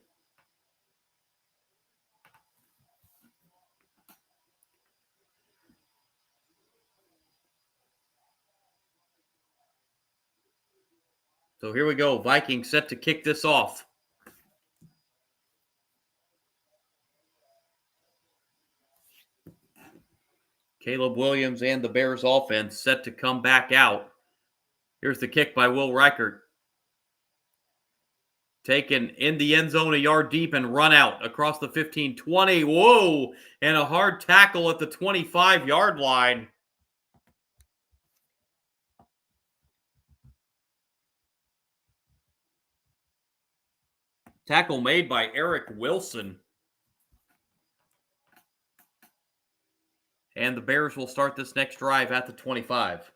So here we go. Vikings set to kick this off. Caleb Williams and the Bears offense set to come back out. Here's the kick by Will Reichert. Taken in the end zone a yard deep and run out across the 15-20. Whoa! And a hard tackle at the 25-yard line. Tackle made by Eric Wilson. And the Bears will start this next drive at the 25.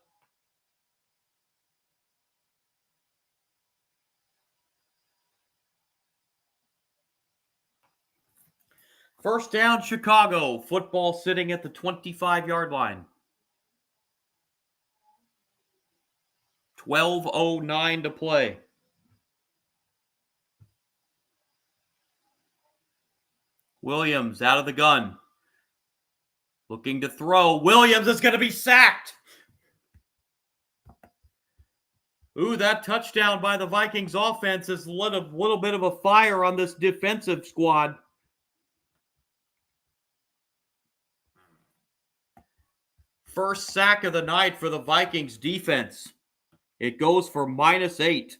First down, Chicago. Football sitting at the 25-yard line. 12:09 to play. Williams out of the gun. Looking to throw. Williams is going to be sacked. Ooh, that touchdown by the Vikings offense has lit a little bit of a fire on this defensive squad. First sack of the night for the Vikings defense. It goes for -8.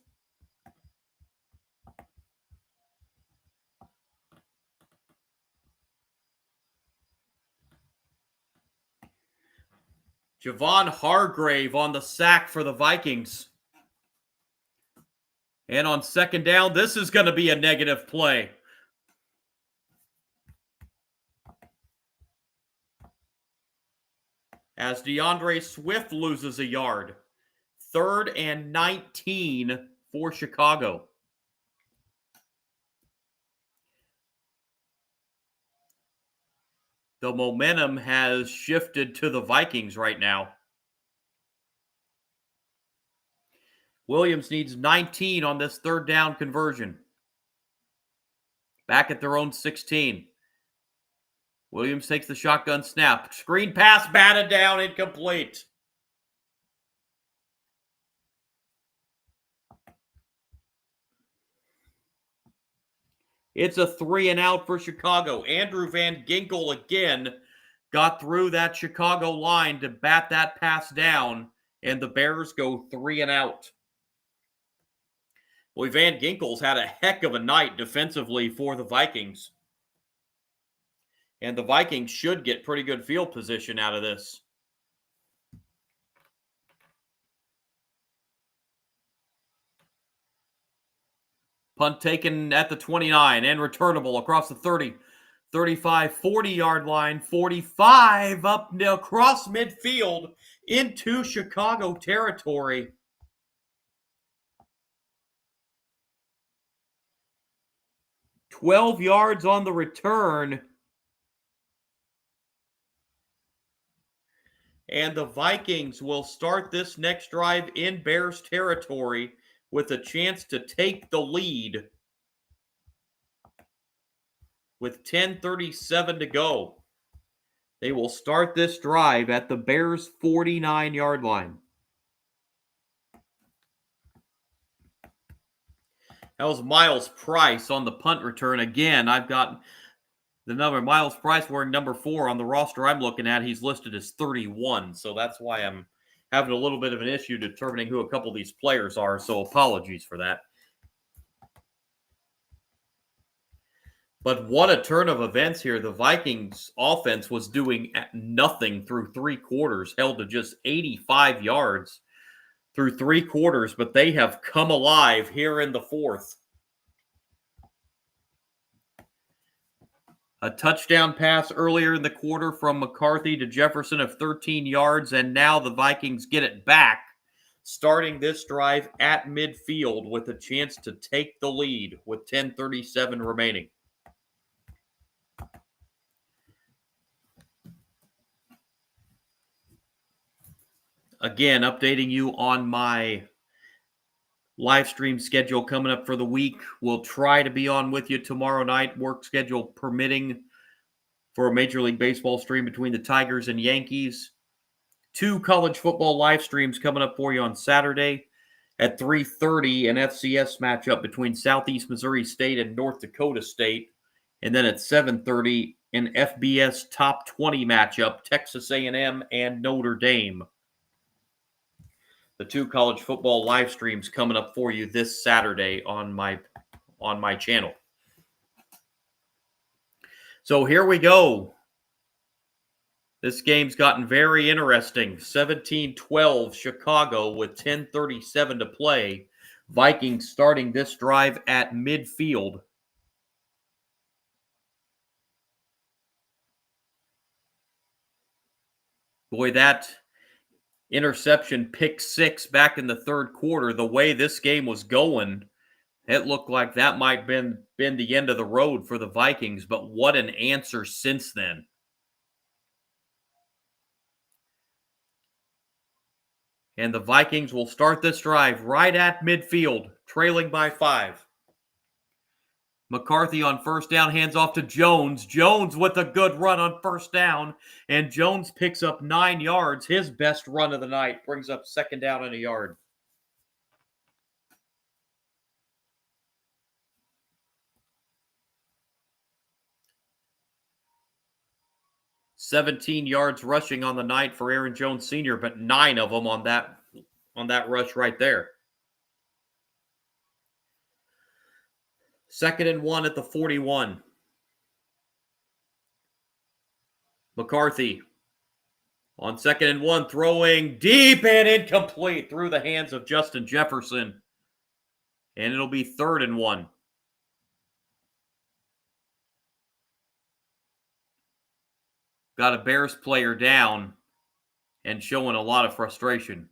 Javon Hargrave on the sack for the Vikings. And on second down, this is going to be a negative play. As DeAndre Swift loses a yard. 3rd and 19 for Chicago. The momentum has shifted to the Vikings right now. Williams needs 19 on this 3rd down conversion. Back at their own 16. Williams takes the shotgun snap. Screen pass batted down, incomplete. It's a 3-and-out for Chicago. Andrew Van Ginkel again got through that Chicago line to bat that pass down, and the Bears go 3-and-out. Boy, Van Ginkel's had a heck of a night defensively for the Vikings. And the Vikings should get pretty good field position out of this. Punt taken at the 29 and returnable across the 30, 35, 40-yard line, 45 up across midfield into Chicago territory. $12 yards on the return. And the Vikings will start this next drive in Bears territory with a chance to take the lead with 10:37 to go. They will start this drive at the Bears' 49-yard line. That was Miles Price on the punt return. Again, I've got the number. Miles Price wearing number 4 on the roster I'm looking at. He's listed as 31, so that's why I'm having a little bit of an issue determining who a couple of these players are, so apologies for that. But what a turn of events here. The Vikings offense was doing nothing through 3 quarters, held to just 85 yards through 3 quarters, but they have come alive here in the 4th. A touchdown pass earlier in the quarter from McCarthy to Jefferson of 13 yards, and now the Vikings get it back, starting this drive at midfield with a chance to take the lead with 10:37 remaining. Again, updating you on my live stream schedule coming up for the week. We'll try to be on with you tomorrow night, work schedule permitting, for a Major League Baseball stream between the Tigers and Yankees. 2 college football live streams coming up for you on Saturday at 3:30, an FCS matchup between Southeast Missouri State and North Dakota State. And then at 7:30, an FBS top 20 matchup, Texas A&M and Notre Dame. The 2 college football live streams coming up for you this Saturday on my channel. So here we go. This game's gotten very interesting. 17-12 Chicago with 10:37 to play. Vikings starting this drive at midfield. Boy, that interception, pick 6 back in the 3rd quarter, the way this game was going, it looked like that might have been the end of the road for the Vikings, but what an answer since then. And the Vikings will start this drive right at midfield, trailing by 5. McCarthy on first down, hands off to Jones. Jones with a good run on first down, and Jones picks up 9 yards. His best run of the night, brings up 2nd down and a yard. "17 yards rushing on the night for Aaron Jones Sr., but 9 of them on that rush right there. 2nd and 1 at the 41. McCarthy on 2nd and 1, throwing deep and incomplete through the hands of Justin Jefferson. And it'll be 3rd and 1. Got a Bears player down and showing a lot of frustration.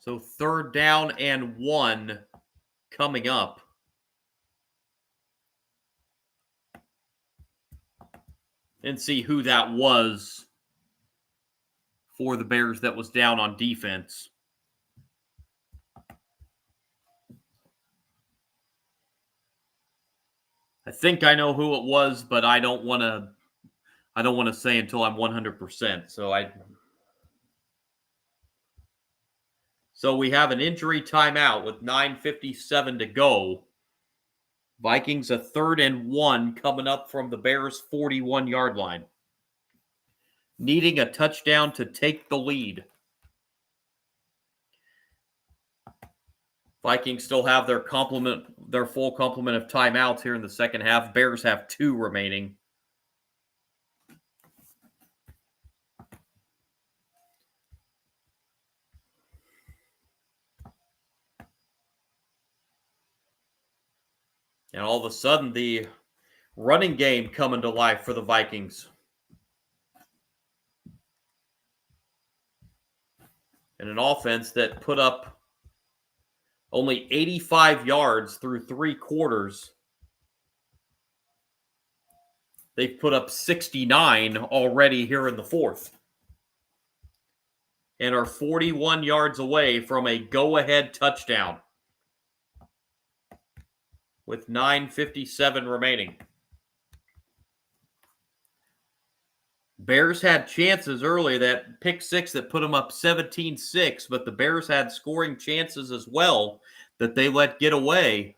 So 3rd down and 1 coming up. And see who that was for the Bears that was down on defense. I think I know who it was, but I don't want to say until I'm 100%. So we have an injury timeout with 9:57 to go. Vikings a 3rd and 1 coming up from the Bears' 41-yard line. Needing a touchdown to take the lead. Vikings still have their full complement of timeouts here in the second half. Bears have 2 remaining. And all of a sudden, the running game coming to life for the Vikings. And an offense that put up only 85 yards through 3 quarters. They've put up 69 already here in the 4th. And are 41 yards away from a go-ahead touchdown. with 9:57 remaining. Bears had chances early, that pick six that put them up 17-6, but the Bears had scoring chances as well that they let get away.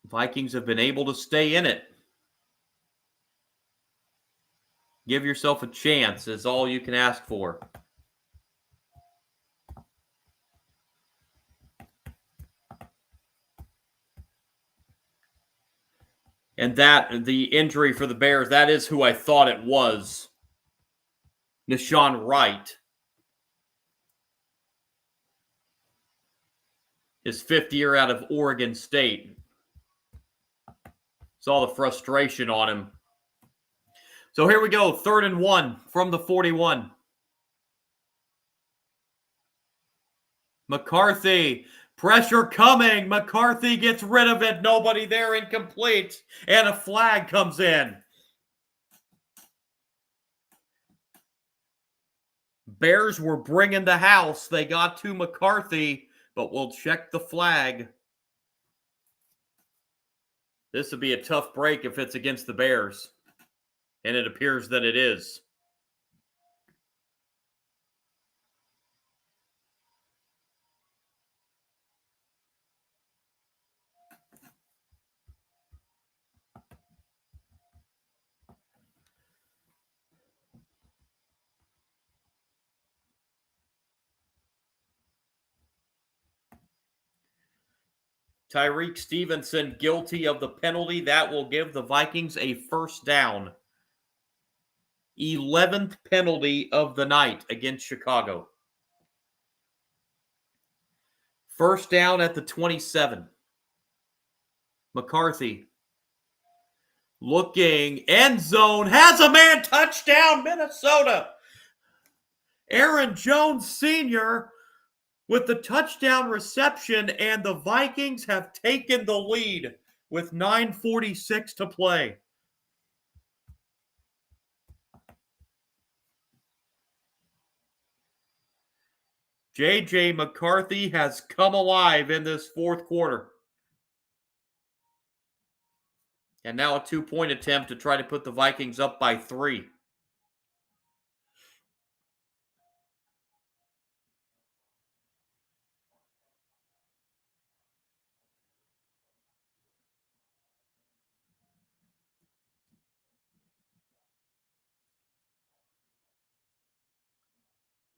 Vikings have been able to stay in it. Give yourself a chance is all you can ask for. And that, the injury for the Bears, that is who I thought it was. Nahshon Wright. His 5th year out of Oregon State. Saw the frustration on him. So here we go, 3rd and 1 from the 41. McCarthy, pressure coming. McCarthy gets rid of it. Nobody there, incomplete. And a flag comes in. Bears were bringing the house. They got to McCarthy, but we'll check the flag. This would be a tough break if it's against the Bears. And it appears that it is. Tyreek Stevenson guilty of the penalty. That will give the Vikings a first down. 11th penalty of the night against Chicago. First down at the 27. McCarthy looking, end zone, has a man, touchdown, Minnesota. Aaron Jones Sr. with the touchdown reception, and the Vikings have taken the lead with 9:46 to play. J.J. McCarthy has come alive in this 4th quarter. And now a 2-point attempt to try to put the Vikings up by 3.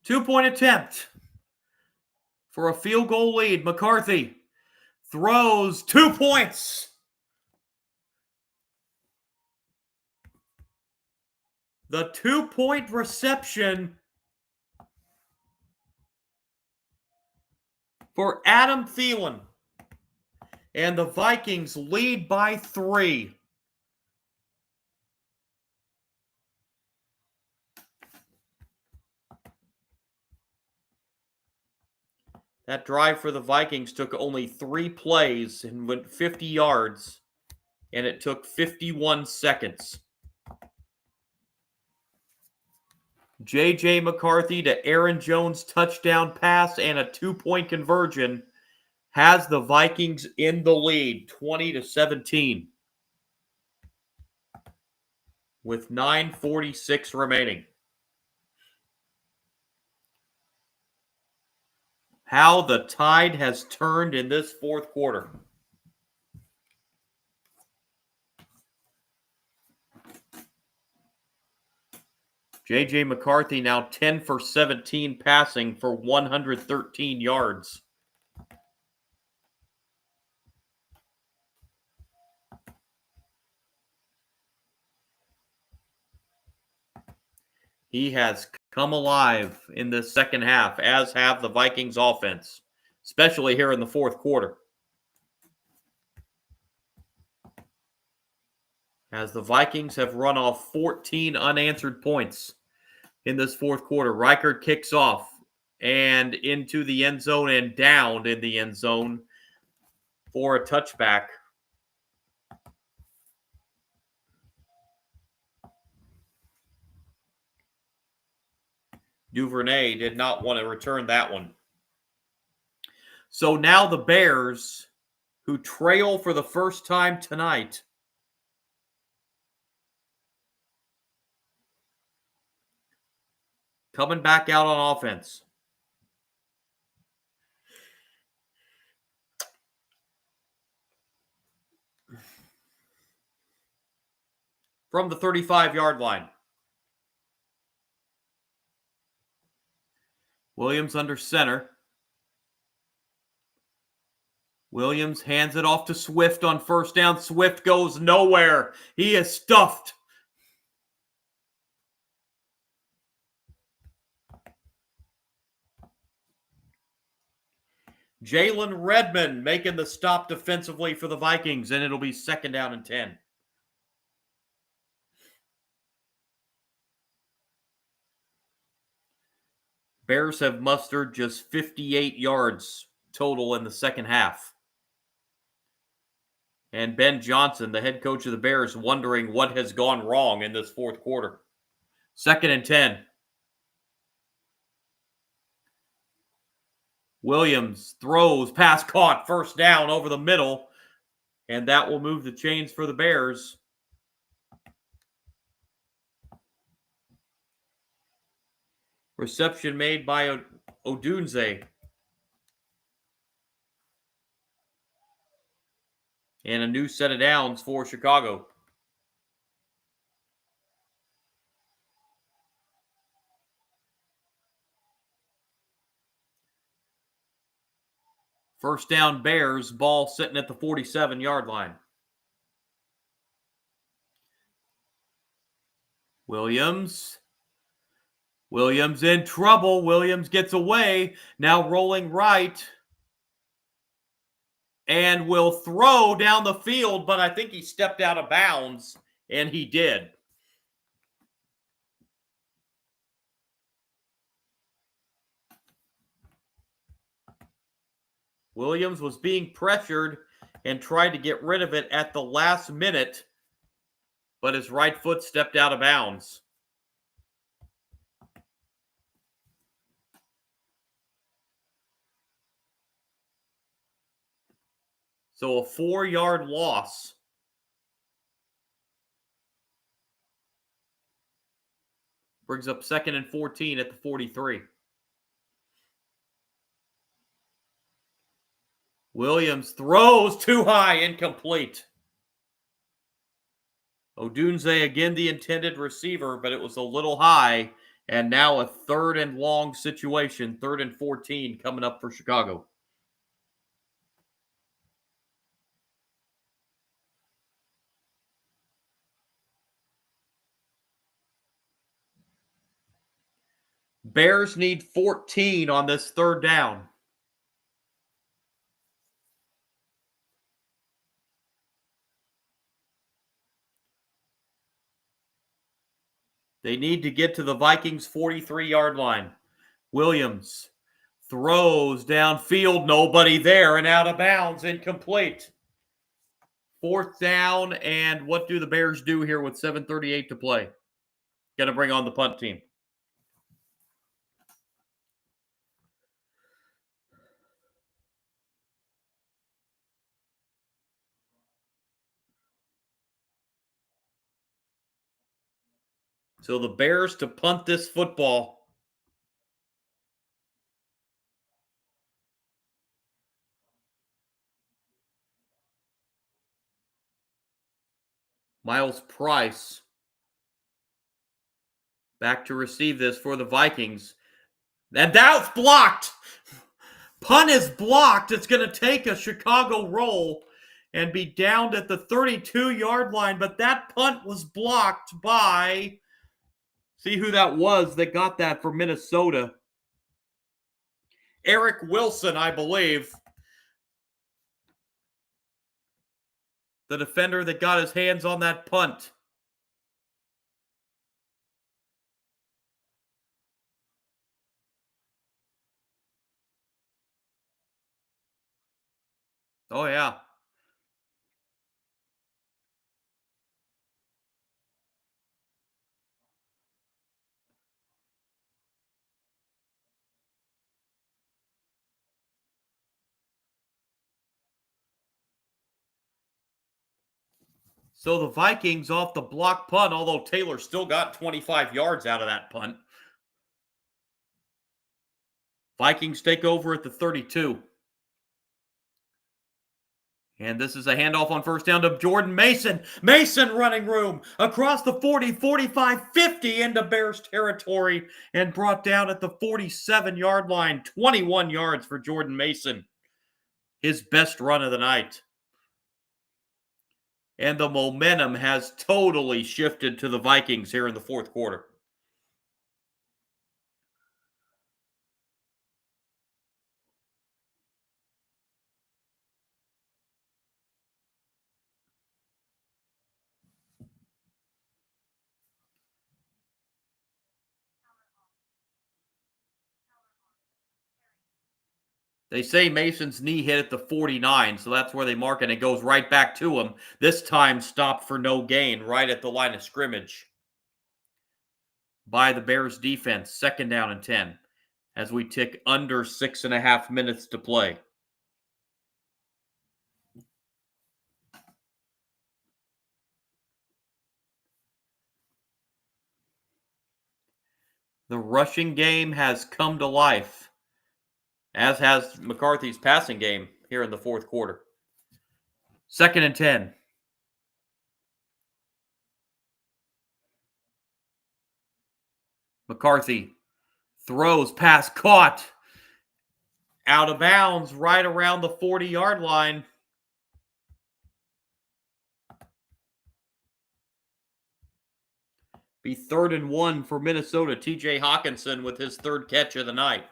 Two-point attempt for a field goal lead. McCarthy throws 2 points. The 2-point reception for Adam Thielen. And the Vikings lead by 3. That drive for the Vikings took only 3 plays and went 50 yards, and it took 51 seconds. J.J. McCarthy to Aaron Jones touchdown pass and a 2-point conversion has the Vikings in the lead, 20-17, with 9:46 remaining. How the tide has turned in this 4th quarter. J.J. McCarthy now 10 for 17 passing for 113 yards. He has come alive in the second half, as have the Vikings offense, especially here in the 4th quarter. As the Vikings have run off 14 unanswered points in this 4th quarter. Reichert kicks off and into the end zone and downed in the end zone for a touchback. Duvernay did not want to return that one. So now the Bears, who trail for the first time tonight, coming back out on offense. From the 35-yard line. Williams under center. Williams hands it off to Swift on first down. Swift goes nowhere. He is stuffed. Jalen Redmond making the stop defensively for the Vikings, and it'll be 2nd down and 10. Bears have mustered just 58 yards total in the second half. And Ben Johnson, the head coach of the Bears, wondering what has gone wrong in this fourth quarter. 2nd and 10. Williams throws, pass caught, first down over the middle, and that will move the chains for the Bears. Reception made by Odunze. And a new set of downs for Chicago. First down Bears, ball sitting at the 47-yard line. Williams in trouble. Williams gets away. Now rolling right. And will throw down the field, but I think he stepped out of bounds, and he did. Williams was being pressured and tried to get rid of it at the last minute, but his right foot stepped out of bounds. So a 4-yard loss. Brings up 2nd and 14 at the 43. Williams throws too high, incomplete. Odunze again the intended receiver, but it was a little high. And now a 3rd and long situation, 3rd and 14 coming up for Chicago. Bears need 14 on this 3rd down. They need to get to the Vikings' 43-yard line. Williams throws downfield, nobody there, and out of bounds, incomplete. 4th down, and what do the Bears do here with 7:38 to play? Got to bring on the punt team. So the Bears to punt this football. Miles Price back to receive this for the Vikings. And that's blocked. Punt is blocked. It's going to take a Chicago roll and be downed at the 32-yard line. But that punt was blocked by, see who that was that got that for Minnesota. Eric Wilson, I believe. The defender that got his hands on that punt. Oh, yeah. So the Vikings off the block punt, although Taylor still got 25 yards out of that punt. Vikings take over at the 32. And this is a handoff on first down to Jordan Mason. Mason running room across the 40, 45, 50 into Bears territory and brought down at the 47-yard line. 21 yards for Jordan Mason. His best run of the night. And the momentum has totally shifted to the Vikings here in the fourth quarter. They say Mason's knee hit at the 49, so that's where they mark it. It goes right back to him. This time stopped for no gain right at the line of scrimmage by the Bears defense. Second down and 10 as we tick under 6.5 minutes to play. The rushing game has come to life, as has McCarthy's passing game here in the fourth quarter. Second and 10. McCarthy throws, pass caught. Out of bounds right around the 40-yard line. Be 3rd and 1 for Minnesota. TJ Hawkinson with his third catch of the night.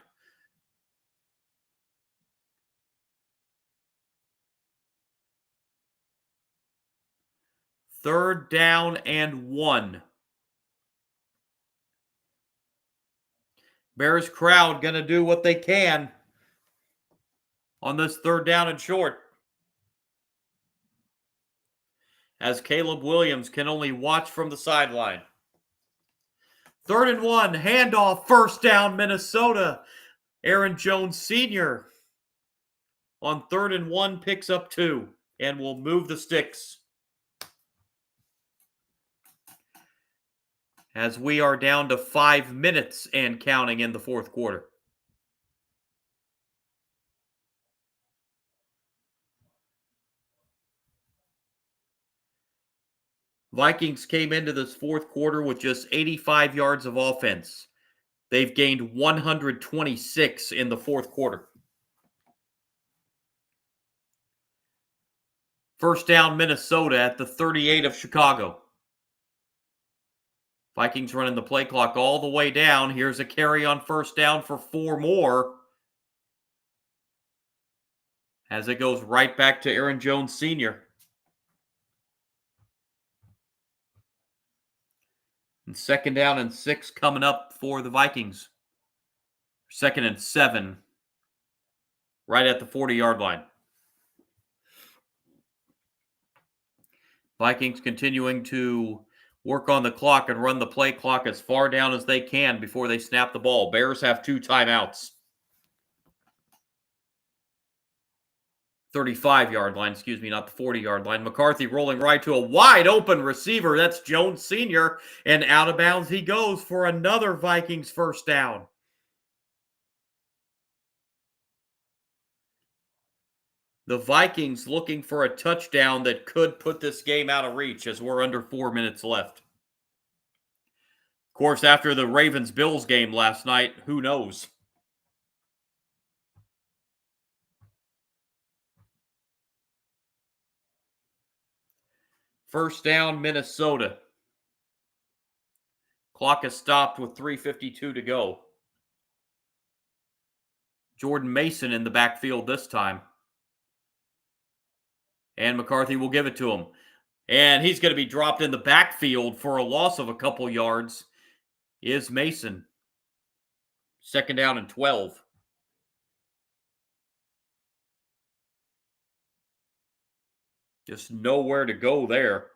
Third down and 1. Bears crowd going to do what they can on this third down and short, as Caleb Williams can only watch from the sideline. 3rd and 1, handoff, first down, Minnesota. Aaron Jones Sr. on 3rd and 1 picks up 2 and will move the sticks. As we are down to 5 minutes and counting in the fourth quarter. Vikings came into this fourth quarter with just 85 yards of offense. They've gained 126 in the fourth quarter. First down, Minnesota at the 38 of Chicago. Vikings running the play clock all the way down. Here's a carry on first down for 4 more. As it goes right back to Aaron Jones Sr. And second down and 6 coming up for the Vikings. Second and 7. Right at the 40-yard line. Vikings continuing to work on the clock and run the play clock as far down as they can before they snap the ball. Bears have 2 timeouts. 35-yard line, not the 40-yard line. McCarthy rolling right to a wide open receiver. That's Jones Sr. And out of bounds he goes for another Vikings first down. The Vikings looking for a touchdown that could put this game out of reach as we're under 4 minutes left. Of course, after the Ravens-Bills game last night, who knows? First down, Minnesota. Clock is stopped with 3:52 to go. Jordan Mason in the backfield this time. And McCarthy will give it to him. And he's going to be dropped in the backfield for a loss of a couple yards. Is Mason. Second down and 12. Just nowhere to go there.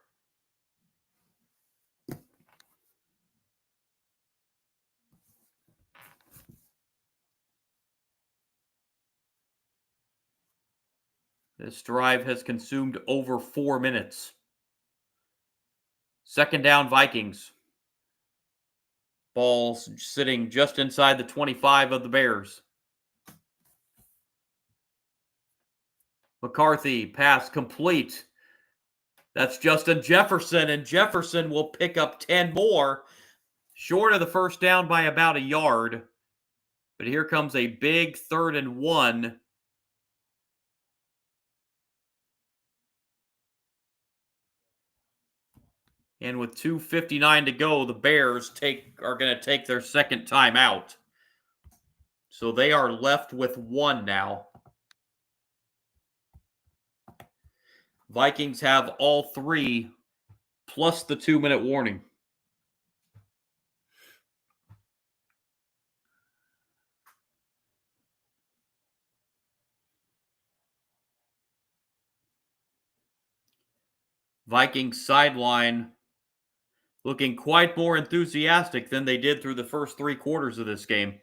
This drive has consumed over 4 minutes. Second down, Vikings. Ball sitting just inside the 25 of the Bears. McCarthy, pass complete. That's Justin Jefferson, and Jefferson will pick up 10 more, short of the first down by about a yard. But here comes a big 3rd and 1. And with 2:59 to go, the Bears are going to take their second timeout. So they are left with 1 now. Vikings have all 3 plus the 2-minute warning. Vikings sideline looking quite more enthusiastic than they did through the first 3 quarters of this game.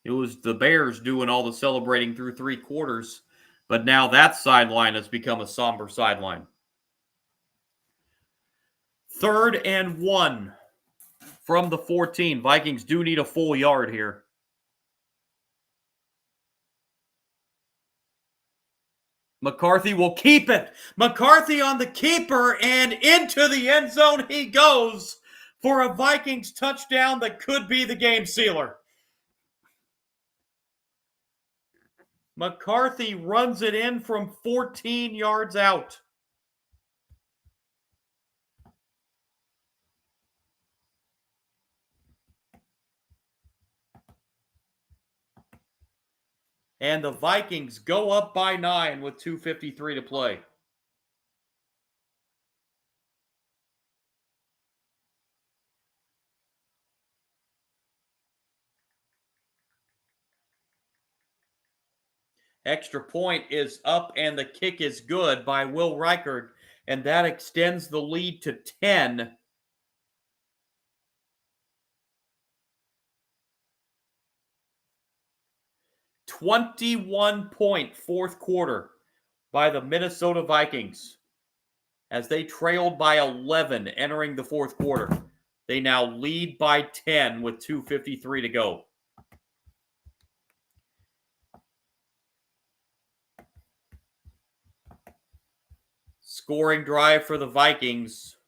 It was the Bears doing all the celebrating through 3 quarters, but now that sideline has become a somber sideline. 3rd and 1 from the 14. Vikings do need a full yard here. McCarthy will keep it. McCarthy on the keeper, and into the end zone he goes for a Vikings touchdown that could be the game sealer. McCarthy runs it in from 14 yards out. And the Vikings go up by 9 with 2:53 to play. Extra point is up, and the kick is good by Will Reichert, and that extends the lead to 10. .21 fourth quarter by the Minnesota Vikings as they trailed by 11 entering the fourth quarter. They now lead by 10 with 2:53 to go. Scoring drive for the Vikings.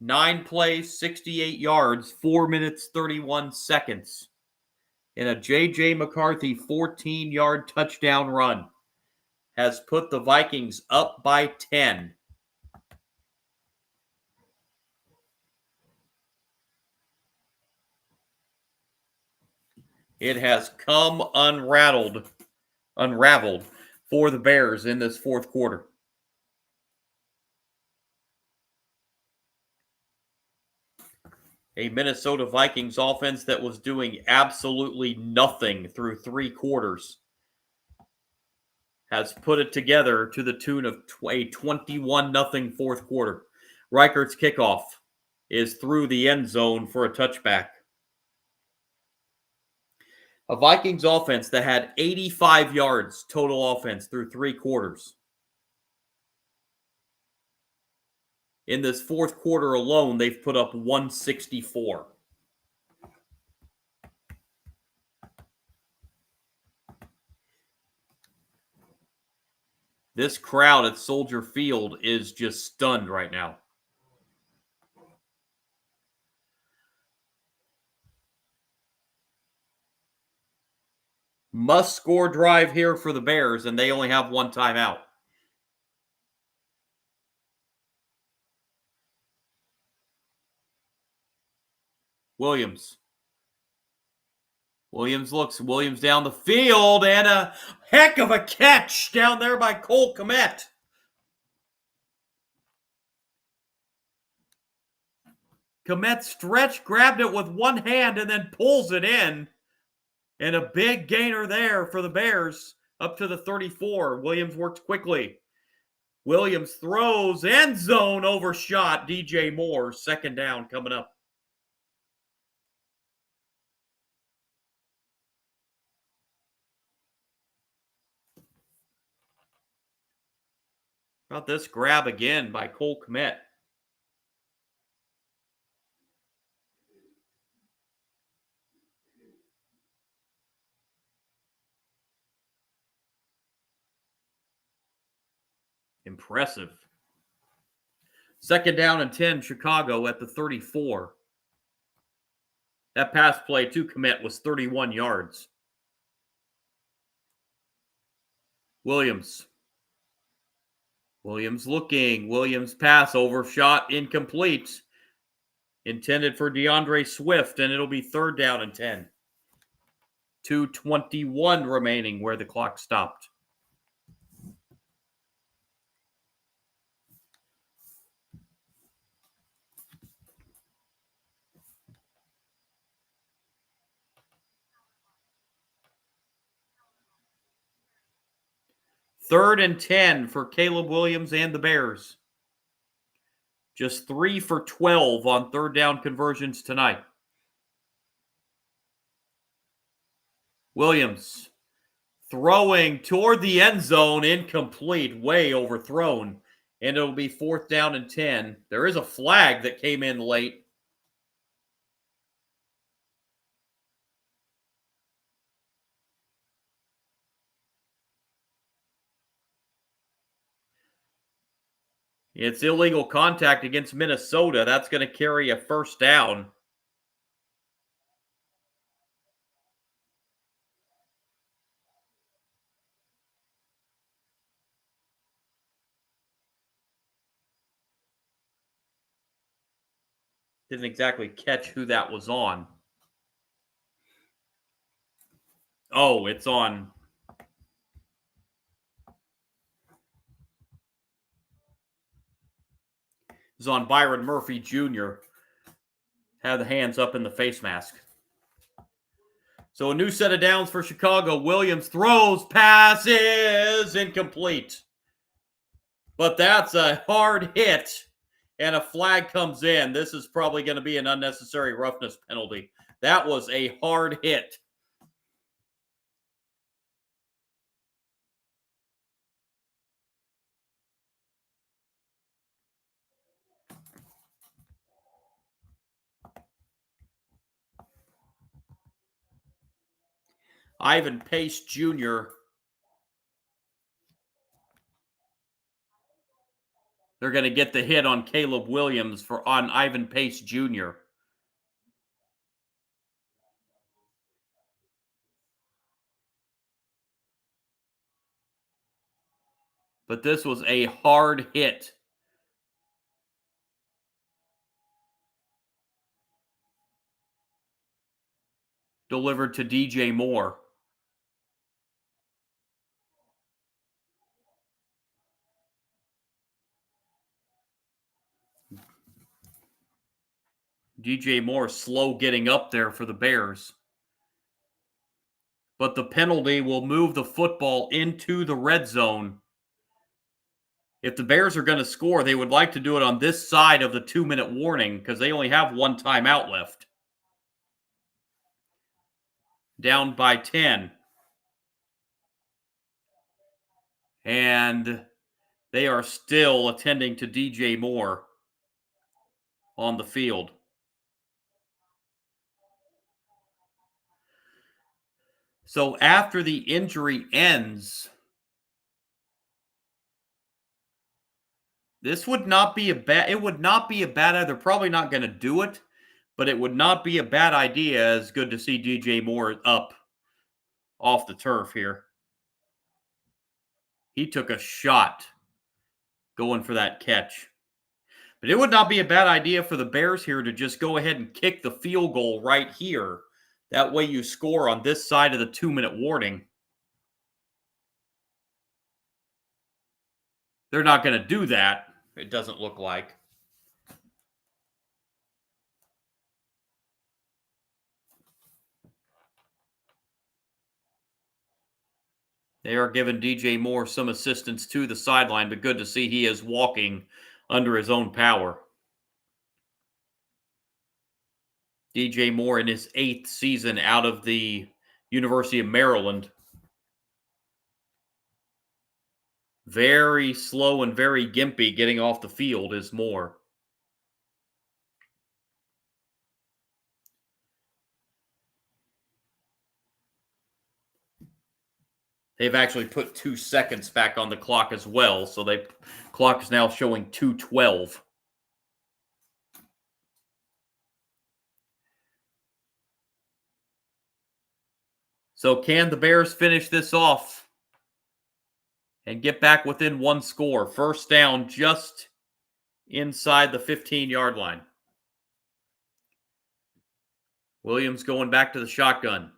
9 plays, 68 yards, 4 minutes, 31 seconds. In a J.J. McCarthy 14-yard touchdown run has put the Vikings up by 10. It has come unraveled for the Bears in this fourth quarter. A Minnesota Vikings offense that was doing absolutely nothing through 3 quarters has put it together to the tune of a 21-0 fourth quarter. Reichert's kickoff is through the end zone for a touchback. A Vikings offense that had 85 yards total offense through 3 quarters. In this fourth quarter alone, they've put up 164. This crowd at Soldier Field is just stunned right now. Must-score drive here for the Bears, and they only have 1 timeout. Williams down the field, and a heck of a catch down there by Cole Kmet. Kmet stretched, grabbed it with one hand, and then pulls it in. And a big gainer there for the Bears up to the 34. Williams worked quickly. Williams throws, end zone overshot. DJ Moore, second down coming up. How about this grab again by Cole Kmet? Impressive. Second down and 10, Chicago at the 34. That pass play to Kmet was 31 yards. Williams. Williams looking. Williams pass overshot incomplete. Intended for DeAndre Swift, and it'll be third down and 10. 2:21 remaining where the clock stopped. Third and 10 for Caleb Williams and the Bears. Just 3 for 12 on third down conversions tonight. Williams throwing toward the end zone, incomplete, way overthrown, and it'll be fourth down and 10. There is a flag that came in late. It's illegal contact against Minnesota. That's going to carry a first down. Didn't exactly catch who that was on. Oh, it's on. It's on Byron Murphy Jr. Had the hands up in the face mask. So a new set of downs for Chicago. Williams throws, passes, incomplete. But that's a hard hit, and a flag comes in. This is probably going to be an unnecessary roughness penalty. That was a hard hit. Ivan Pace Jr. They're going to get the hit on Caleb Williams on Ivan Pace Jr. But this was a hard hit. Delivered to DJ Moore. DJ Moore slow getting up there for the Bears. But the penalty will move the football into the red zone. If the Bears are going to score, they would like to do it on this side of the 2-minute warning because they only have one timeout left. Down by 10. And they are still attending to DJ Moore on the field. So after the injury ends, this would not be a bad. It would not be a bad idea. They're probably not going to do it, but it would not be a bad idea. It's good to see DJ Moore up off the turf here. He took a shot going for that catch. But it would not be a bad idea for the Bears here to just go ahead and kick the field goal right here. That way you score on this side of the 2-minute warning. They're not going to do that, it doesn't look like. They are giving DJ Moore some assistance to the sideline, but good to see he is walking under his own power. DJ Moore in his 8th season out of the University of Maryland. Very slow and very gimpy getting off the field is Moore. They've actually put 2 seconds back on the clock as well, so the clock is now showing 2:12. So can the Bears finish this off and get back within one score? First down just inside the 15-yard line. Williams going back to the shotgun.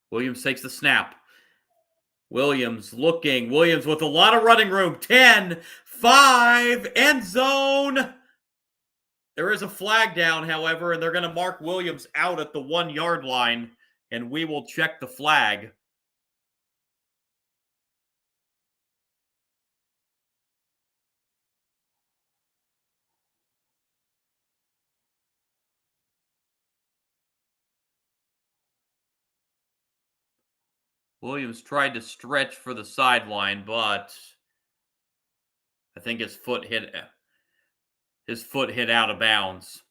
Williams takes the snap. Williams looking. Williams with a lot of running room. 10, 5, end zone. There is a flag down, however, and they're going to mark Williams out at the 1-yard line, and we will check the flag. Williams tried to stretch for the sideline, but I think his foot hit out of bounds.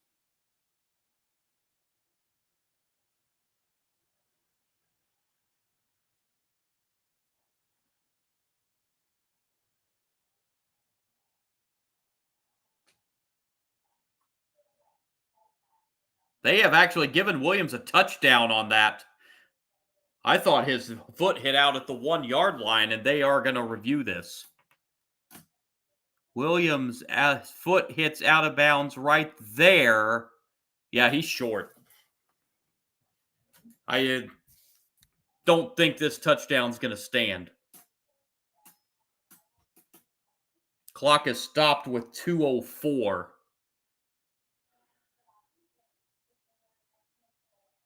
They have actually given Williams a touchdown on that. I thought his foot hit out at the 1-yard line, and they are going to review this. Williams' foot hits out of bounds right there. Yeah, he's short. I don't think this touchdown's going to stand. Clock is stopped with 2:04.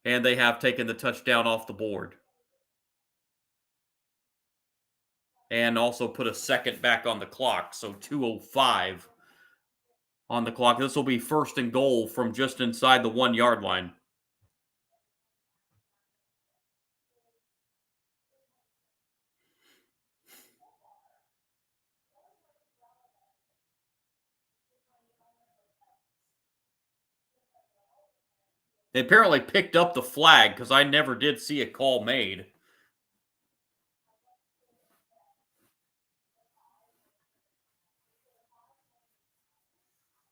And they have taken the touchdown off the board. And also put a second back on the clock, so 2:05 on the clock. This will be first and goal from just inside the 1-yard line. They apparently picked up the flag because I never did see a call made.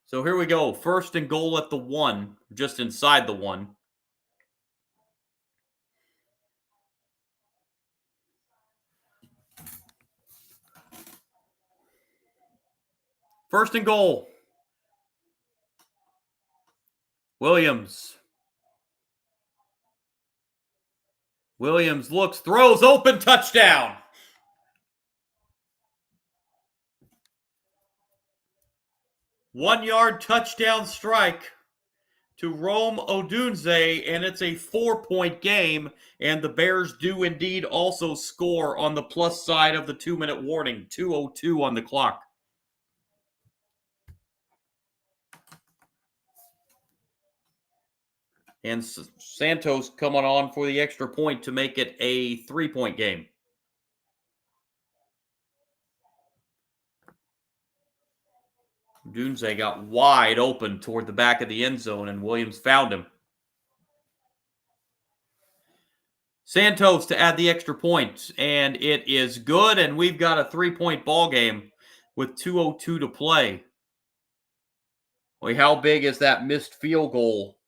So here we go. First and goal at the 1, just inside the 1. First and goal. Williams. Williams looks, throws, open, touchdown. One-yard touchdown strike to Rome Odunze, and it's a 4-point game, and the Bears do indeed also score on the plus side of the 2-minute warning. 2:02 on the clock. And Santos coming on for the extra point to make it a 3-point game. Dunze got wide open toward the back of the end zone, and Williams found him. Santos to add the extra point, and it is good, and we've got a 3-point ball game with 2:02 to play. Boy, how big is that missed field goal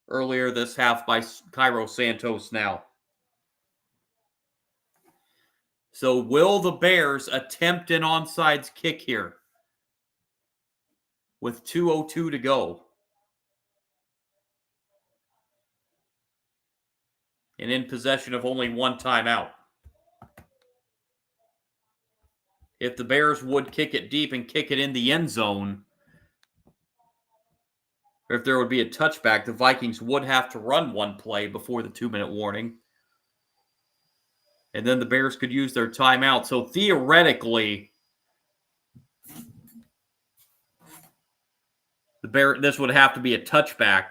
earlier this half by Cairo Santos now? So will the Bears attempt an onside kick here with 2:02 to go? And in possession of only one timeout. If the Bears would kick it deep and kick it in the end zone, or if there would be a touchback, the Vikings would have to run one play before the 2-minute warning. And then the Bears could use their timeout. So theoretically, this would have to be a touchback.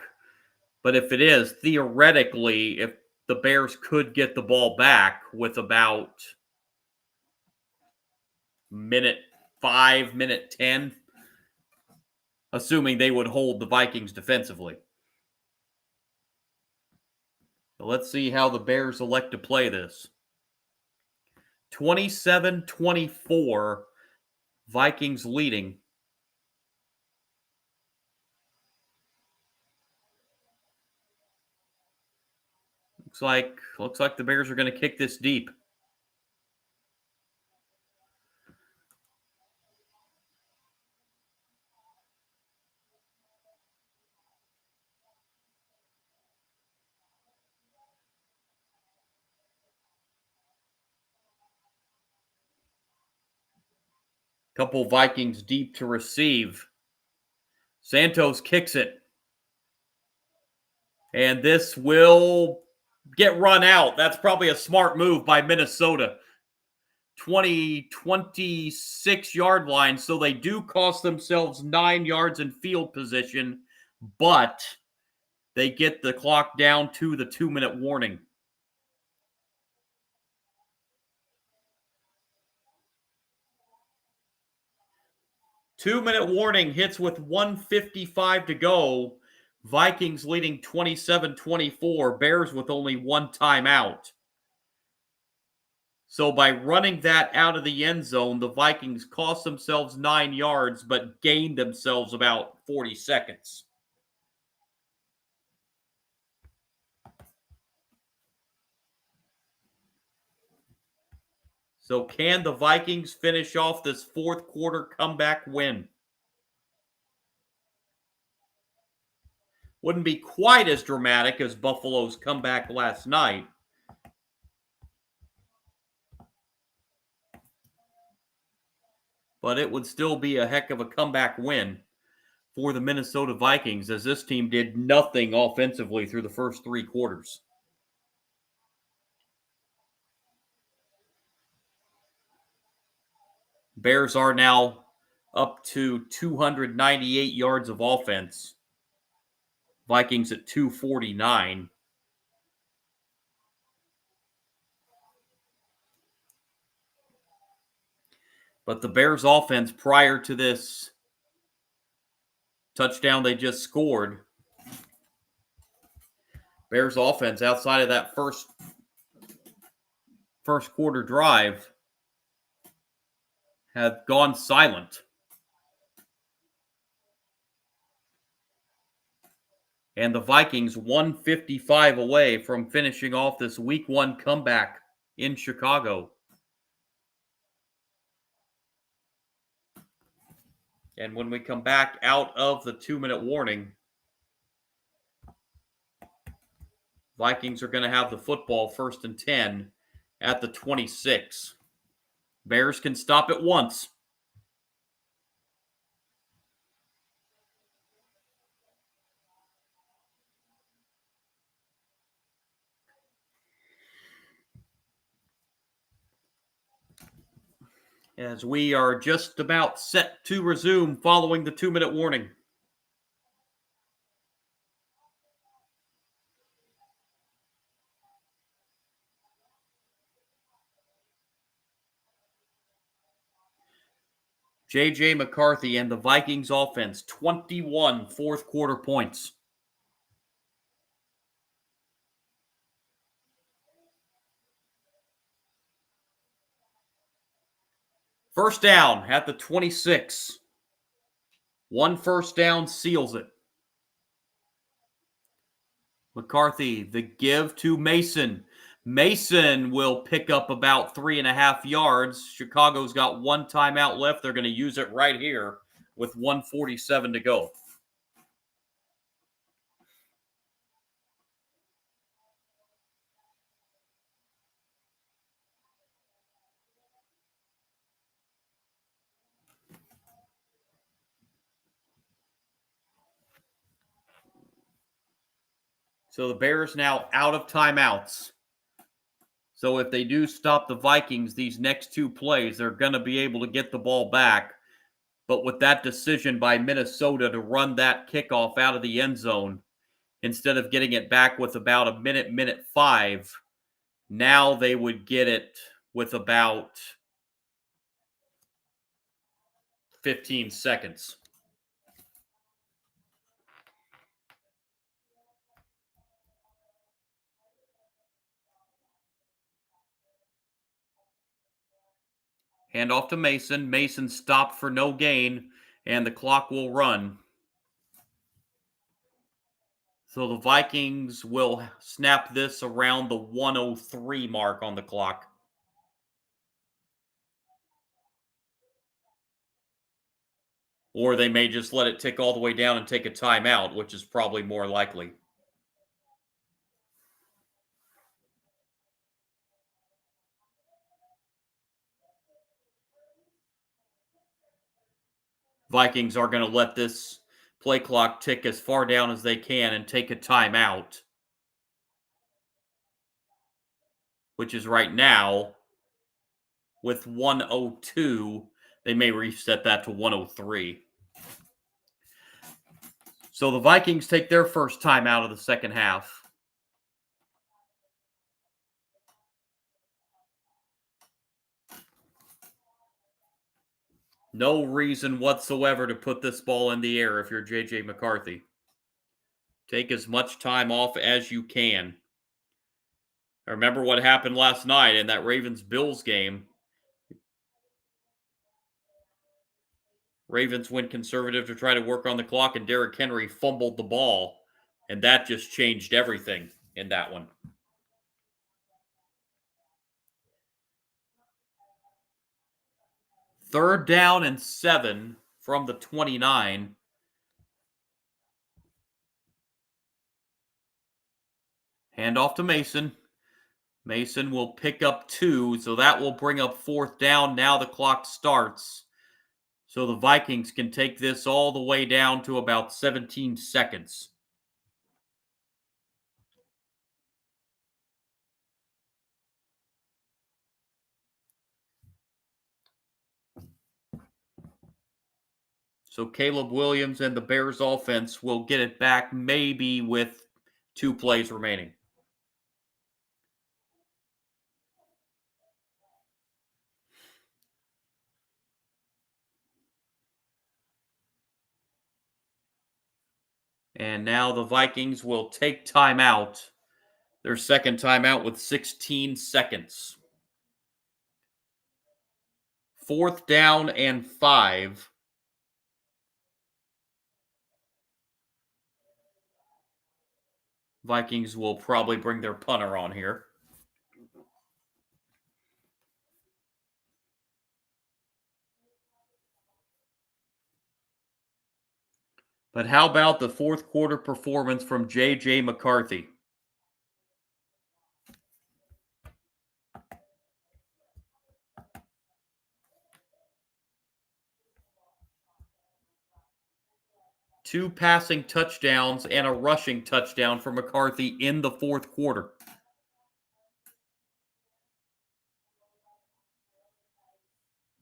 But if it is, theoretically, if the Bears could get the ball back with about minute 5, minute 10, assuming they would hold the Vikings defensively. So let's see how the Bears elect to play this. 27-24, Vikings leading. Looks like the Bears are going to kick this deep. Couple Vikings deep to receive. Santos kicks it. And this will get run out. That's probably a smart move by Minnesota. 26-yard line. So they do cost themselves 9 yards in field position, but they get the clock down to the 2-minute warning. Two-minute warning hits with 1:55 to go. Vikings leading 27-24. Bears with only one timeout. So by running that out of the end zone, the Vikings cost themselves 9 yards, but gained themselves about 40 seconds. So can the Vikings finish off this fourth quarter comeback win? Wouldn't be quite as dramatic as Buffalo's comeback last night. But it would still be a heck of a comeback win for the Minnesota Vikings, as this team did nothing offensively through the first 3 quarters. Bears are now up to 298 yards of offense. Vikings at 249. But the Bears offense prior to this touchdown they just scored, Bears offense outside of that first quarter drive had gone silent. And the Vikings 155 away from finishing off this week 1 comeback in Chicago. And when we come back out of the 2-minute warning, Vikings are going to have the football 1st and 10 at the 26. Bears can stop it once. As we are just about set to resume following the 2-minute warning. J.J. McCarthy and the Vikings offense, 21 fourth quarter points. First down at the 26. 1 first down seals it. McCarthy, the give to Mason. Mason will pick up about 3.5 yards. Chicago's got 1 timeout left. They're going to use it right here with 1:47 to go. So the Bears now out of timeouts. So if they do stop the Vikings these next 2 plays, they're going to be able to get the ball back. But with that decision by Minnesota to run that kickoff out of the end zone, instead of getting it back with about a minute, minute 5, now they would get it with about 15 seconds. Hand off to Mason. Mason stopped for no gain, and the clock will run. So the Vikings will snap this around the 103 mark on the clock. Or they may just let it tick all the way down and take a timeout, which is probably more likely. Vikings are going to let this play clock tick as far down as they can and take a timeout, which is right now with 102. They may reset that to 103. So the Vikings take their first timeout of the second half. No reason whatsoever to put this ball in the air if you're J.J. McCarthy. Take as much time off as you can. I remember what happened last night in that Ravens-Bills game. Ravens went conservative to try to work on the clock, and Derrick Henry fumbled the ball, and that just changed everything in that one. Third down and 7 from the 29. Hand off to Mason. Mason will pick up 2, so that will bring up fourth down. Now the clock starts. So the Vikings can take this all the way down to about 17 seconds. So Caleb Williams and the Bears offense will get it back maybe with 2 plays remaining. And now the Vikings will take timeout. Their second timeout with 16 seconds. Fourth down and 5. Vikings will probably bring their punter on here. But how about the fourth quarter performance from J.J. McCarthy? Two passing touchdowns and a rushing touchdown for McCarthy in the fourth quarter.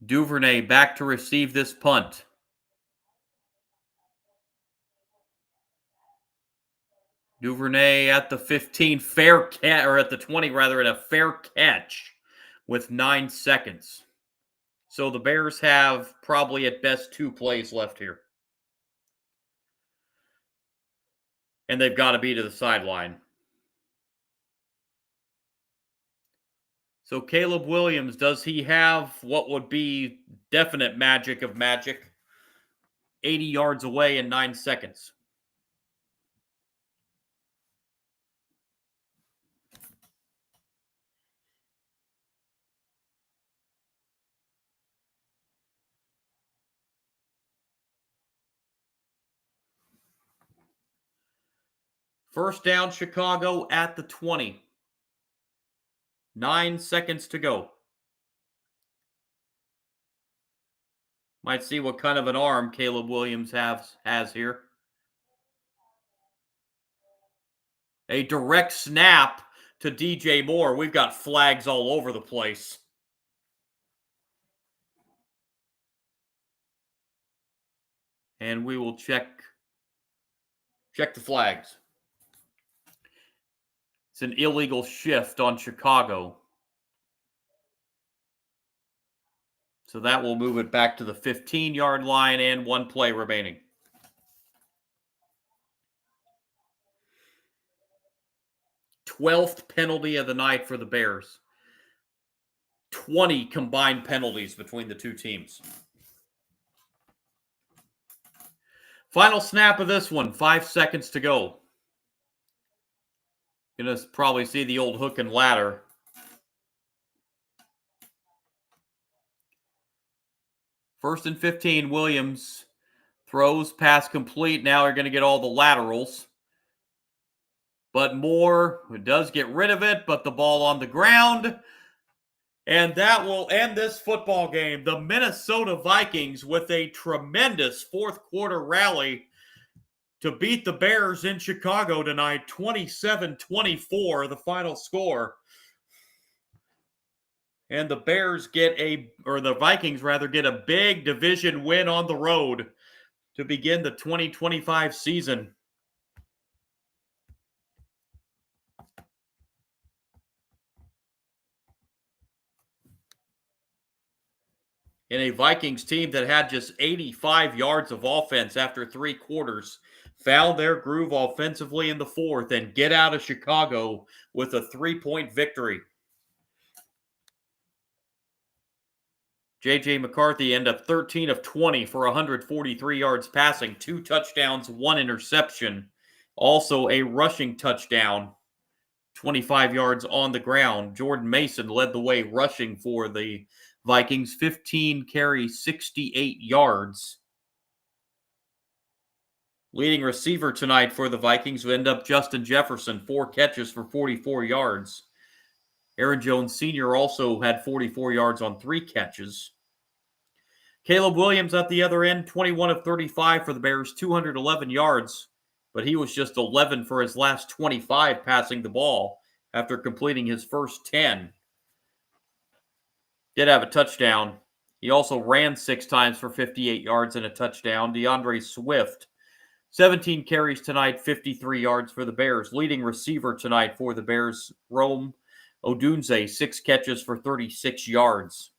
Duvernay back to receive this punt. Duvernay at the 15, fair catch, or at the 20 rather, and a fair catch with 9 seconds. So the Bears have probably at best 2 plays left here. And they've got to be to the sideline. So Caleb Williams, does he have what would be definite magic of magic? 80 yards away in 9 seconds. First down, Chicago at the 20. 9 seconds to go. Might see what kind of an arm Caleb Williams has here. A direct snap to DJ Moore. We've got flags all over the place. And we will check the flags. It's an illegal shift on Chicago. So that will move it back to the 15-yard line and 1 play remaining. Twelfth penalty of the night for the Bears. 20 combined penalties between the two teams. Final snap of this one, 5 seconds to go. Going to probably see the old hook and ladder. First and 15, Williams throws, pass complete. Now they're going to get all the laterals. But Moore does get rid of it, but the ball on the ground. And that will end this football game. The Minnesota Vikings with a tremendous fourth quarter rally to beat the Bears in Chicago tonight, 27-24, the final score. And the Vikings get a big division win on the road to begin the 2025 season. In a Vikings team that had just 85 yards of offense after 3 quarters, found their groove offensively in the fourth and get out of Chicago with a 3-point victory. J.J. McCarthy ended up 13 of 20 for 143 yards passing, 2 touchdowns, 1 interception. Also a rushing touchdown, 25 yards on the ground. Jordan Mason led the way rushing for the Vikings, 15 carries, 68 yards. Leading receiver tonight for the Vikings will end up Justin Jefferson, 4 catches for 44 yards. Aaron Jones Sr. also had 44 yards on 3 catches. Caleb Williams at the other end, 21 of 35 for the Bears, 211 yards, but he was just 11 for his last 25 passing the ball after completing his first 10. Did have a touchdown. He also ran 6 times for 58 yards and a touchdown. DeAndre Swift, 17 carries tonight, 53 yards for the Bears. Leading receiver tonight for the Bears, Rome Odunze, 6 catches for 36 yards.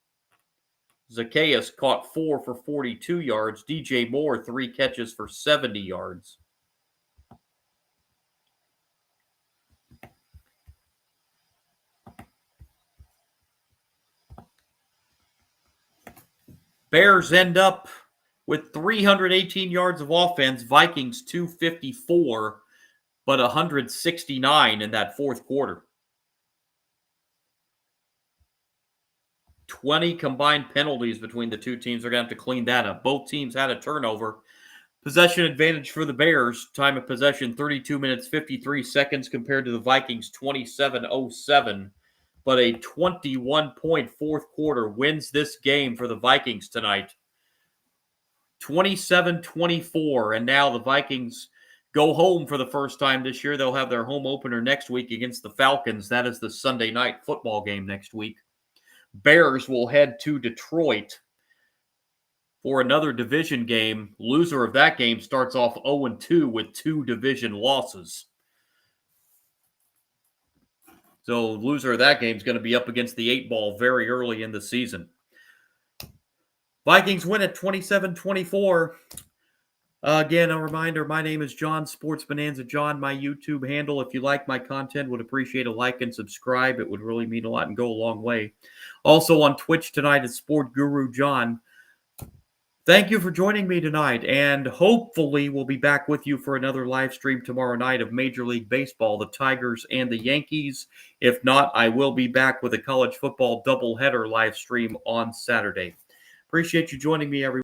Zacchaeus caught 4 for 42 yards. DJ Moore, 3 catches for 70 yards. Bears end up with 318 yards of offense. Vikings 254, but 169 in that fourth quarter. 20 combined penalties between the two teams. They're going to have to clean that up. Both teams had a turnover. Possession advantage for the Bears. Time of possession, 32 minutes, 53 seconds compared to the Vikings, 27:07. But a 21-point fourth quarter wins this game for the Vikings tonight. 27-24, and now the Vikings go home for the first time this year. They'll have their home opener next week against the Falcons. That is the Sunday night football game next week. Bears will head to Detroit for another division game. Loser of that game starts off 0-2 with 2 division losses. So loser of that game is going to be up against the 8-ball very early in the season. Vikings win at 27-24. Again, a reminder, my name is John, Sports Bonanza John, my YouTube handle. If you like my content, would appreciate a like and subscribe. It would really mean a lot and go a long way. Also on Twitch tonight is Sport Guru John. Thank you for joining me tonight, and hopefully we'll be back with you for another live stream tomorrow night of Major League Baseball, the Tigers and the Yankees. If not, I will be back with a college football doubleheader live stream on Saturday. Appreciate you joining me, everyone.